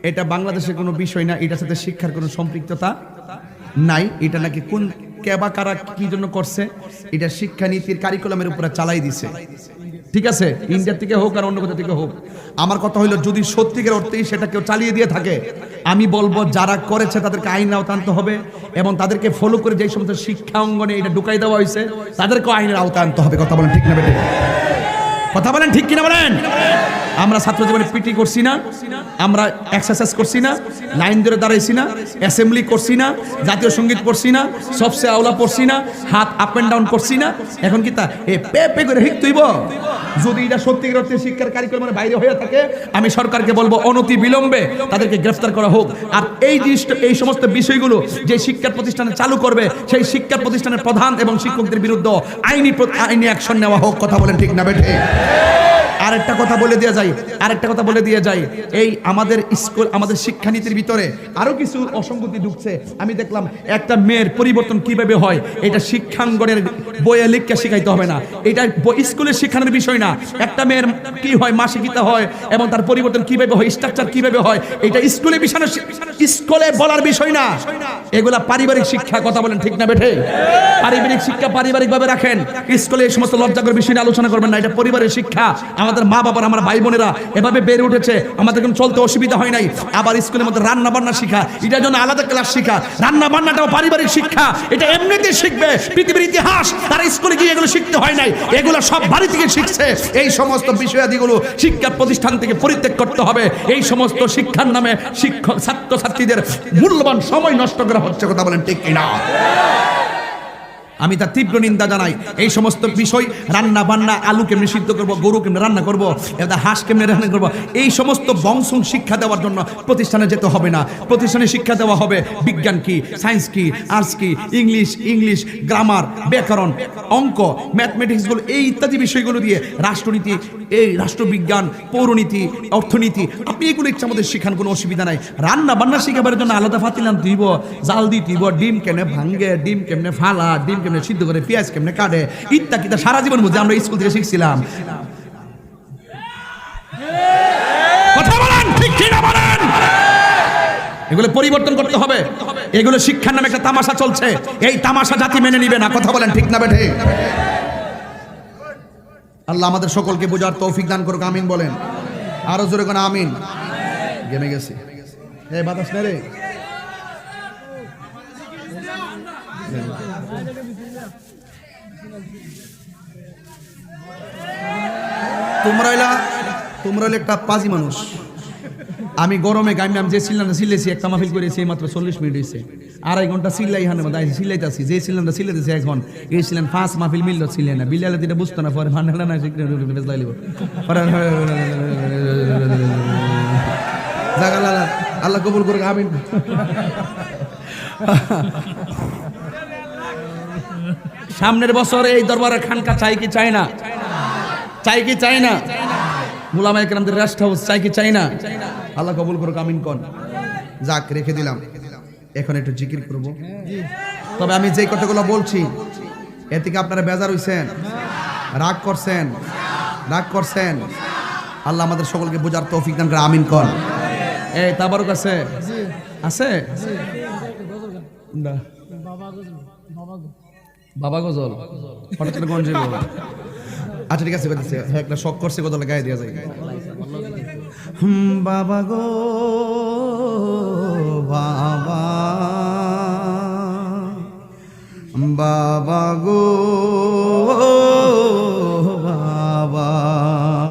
Speaker 2: এটা বাংলাদেশের কোনো বিষয় না, এটার সাথে শিক্ষার কোনো সম্পৃক্ততা নাই। এটা নাকি কোন কেবা কারা কি জন্য করছে, এটা শিক্ষানীতির কারিকুলামের উপরে চালাই দিছে। ঠিক আছে, ইন্ডিয়া থেকে হোক আর অন্য কোথা থেকে হোক, আমার কথা হইলো যদি সত্যিকার অর্থেই সেটা কেউ চালিয়ে দিয়ে থাকে, আমি বলবো যারা করেছে তাদেরকে আইনের আওতায় আনতে হবে, এবং তাদেরকে ফলো করে যেই সমস্ত শিক্ষা অঙ্গনে এটা ঢুকাই দেওয়া হয়েছে তাদেরকেও আইনের আওতায় আনতে হবে। কথা বলেন ঠিক না বেটে? কথা বলেন ঠিক কিনা বলেন? আমরা ছাত্র জীবনে পিটি করছি না, আমরা এক্সারসাইজ করছি না, লাইন ধরে দাঁড়াইছি না, অ্যাসেম্বলি করছি না, জাতীয় সঙ্গীত পড়ছি না, সবসে আওলা পড়ছি না, হাত আপ এন্ড ডাউন করছি না। এখন কি তা এ পে পে করে হিক তুইব? যদি এটা সত্যিকার অর্থে শিক্ষার কারিকুলামের বাইরে হয়ে থাকে, আমি সরকারকে বলবো অনতি বিলম্বে তাদেরকে গ্রেফতার করা হোক। আর এই জিনিসটা, এই সমস্ত বিষয়গুলো যে শিক্ষা প্রতিষ্ঠানে চালু করবে, সেই শিক্ষা প্রতিষ্ঠানের প্রধান এবং শিক্ষকদের বিরুদ্ধে আইনি অ্যাকশন নেওয়া হোক। কথা বলেন ঠিক না বেঠে? আরেকটা কথা বলে দিয়ে যাই, এই আমাদের স্কুল, আমাদের শিক্ষানীতির ভিতরে আরো কিছু অসঙ্গতি ঢুকছে। আমি দেখলাম একটা মেয়ের পরিবর্তন কিভাবে হয়, এটা শিক্ষাঙ্গনের বইয়ে লিখে শিখাইতে হবে না, এটা স্কুলের শিক্ষানোর বিষয় না। একটা মেয়ের কি হয়, মাসিকিতা হয়, এবং তার পরিবর্তন কিভাবে হয়, স্ট্রাকচার কিভাবে হয়, এটা স্কুলে বিষয়, স্কুলে বলার বিষয় না, এগুলা পারিবারিক শিক্ষা। কথা বলেন ঠিক না বেঠে? পারিবারিক শিক্ষা পারিবারিকভাবে রাখেন, স্কুলে এই সমস্ত লজ্জাকর বিষয় নিয়ে আলোচনা করবেন না। এটা পরিবারের শিক্ষা। আমাদের মা বাবার, আমার ভাই বোনেরা এভাবে বেড়ে উঠেছে, আমাদের কোনো চলতে অসুবিধা হয় নাই। আবার স্কুলের মধ্যে রান্না বান্না শিখা, এটার জন্য আলাদা ক্লাস শিখা। রান্না বান্নাটাও পারিবারিক শিক্ষা, এটা এমনিতে শিখবে। পৃথিবীর ইতিহাস তারা স্কুলে গিয়ে এগুলো শিখতে হয় নাই, এগুলো সব বাড়ি থেকে শিখছে। এই সমস্ত বিষয়াদিগুলো শিক্ষা প্রতিষ্ঠান থেকে পরিত্যাগ করতে হবে। এই সমস্ত শিক্ষার নামে শিক্ষক ছাত্রছাত্রীদের মূল্যবান সময় নষ্ট করা হচ্ছে। কথা বলেন ঠিক কিনা? আমি তার তীব্র নিন্দা জানাই। এই সমস্ত বিষয়, রান্না বান্না, আলু কেমনে সিদ্ধ করবো, গরু কেমনে রান্না করবো, এটা হাঁস কেমনে রান্না করবো, এই সমস্ত বংশং শিক্ষা দেওয়ার জন্য প্রতিষ্ঠানে যেতে হবে না। প্রতিষ্ঠানে শিক্ষা দেওয়া হবে বিজ্ঞান কি, সায়েন্স কি, আর্টস কি, ইংলিশ, গ্রামার, ব্যাকরণ, অঙ্ক, ম্যাথমেটিক্সগুলো, এই ইত্যাদি বিষয়গুলো দিয়ে রাষ্ট্রনীতি, এই রাষ্ট্রবিজ্ঞান, পৌরনীতি, অর্থনীতি, আপনি এগুলো ইচ্ছা আমাদের শিখান, কোনো অসুবিধা নাই। রান্না বান্না শিখাবার জন্য আলাদা ফাতিলান দিব, জাল দিব, ডিম কেমনে ভাঙ্গে, ডিম কেমনে ফালা, ডিম কেমনে সিদ্ধ করে, পেঁয়াজ কেমনে কাটে, ইত্যাদি সারা জীবন বুঝে আমরা স্কুল থেকে শিখছিলাম। কথা বলেন ঠিক কিনা বলেন? এগুলো পরিবর্তন করতে হবে। এগুলো শিক্ষার নামে একটা তামাশা চলছে, এই তামাশা জাতি মেনে নিবে না। কথা বলেন ঠিক না বেঠে? আল্লাহ আমাদের সকলকে বোঝার তৌফিক দান করুক, আমিন বলেন। আরো জোরে কোন আমিন। গেমে গেছি, এই বাতাস নেই রে। তোমরা হইলে একটা পাজি মানুষ। আমি গরমে গাইমে আমি যে সিলেছি, একটা মাহফিল করেছি মাত্র 40 মিনিট হয়েছে। 2.5 ঘন্টা সিলাই হানে সিলাইতেছি, যে সিলিন্ডার সিলাইতেছি এখন, এই সিলেন 5 মাহফিল মিলল ছিলেন না, বিলালে দিটা বুঝতো না, পরে ভান্ডালা না আল্লাহ কবুল করুক, আমিন। সামনের বছর এই দরবারের খানকা চাই কি চাই না? চাই কি চাই না? মুলামায়ে কেরামদের রেস্ট হাউস চাই কি চাই না? আল্লাহ কবুল করুক, আমিন কোন। যাক, রেখে দিলাম। এখন একটু জিকির করব। তবে আমি যে কথাগুলো বলছি, এ থেকে আপনারা বেজার হইছেন, রাগ করছেন? আল্লাহ আমাদের সকলকে বোঝার তৌফিক দান করে, আমিন কোন। এই তাবারক আছে? না বাবা গজল হঠাৎ করে কোন যাবো? আচ্ছা ঠিক আছে, একটা শখ করছে, গজল গায়ে দেওয়া যায়। বাবা গো বাবা, বাবা গো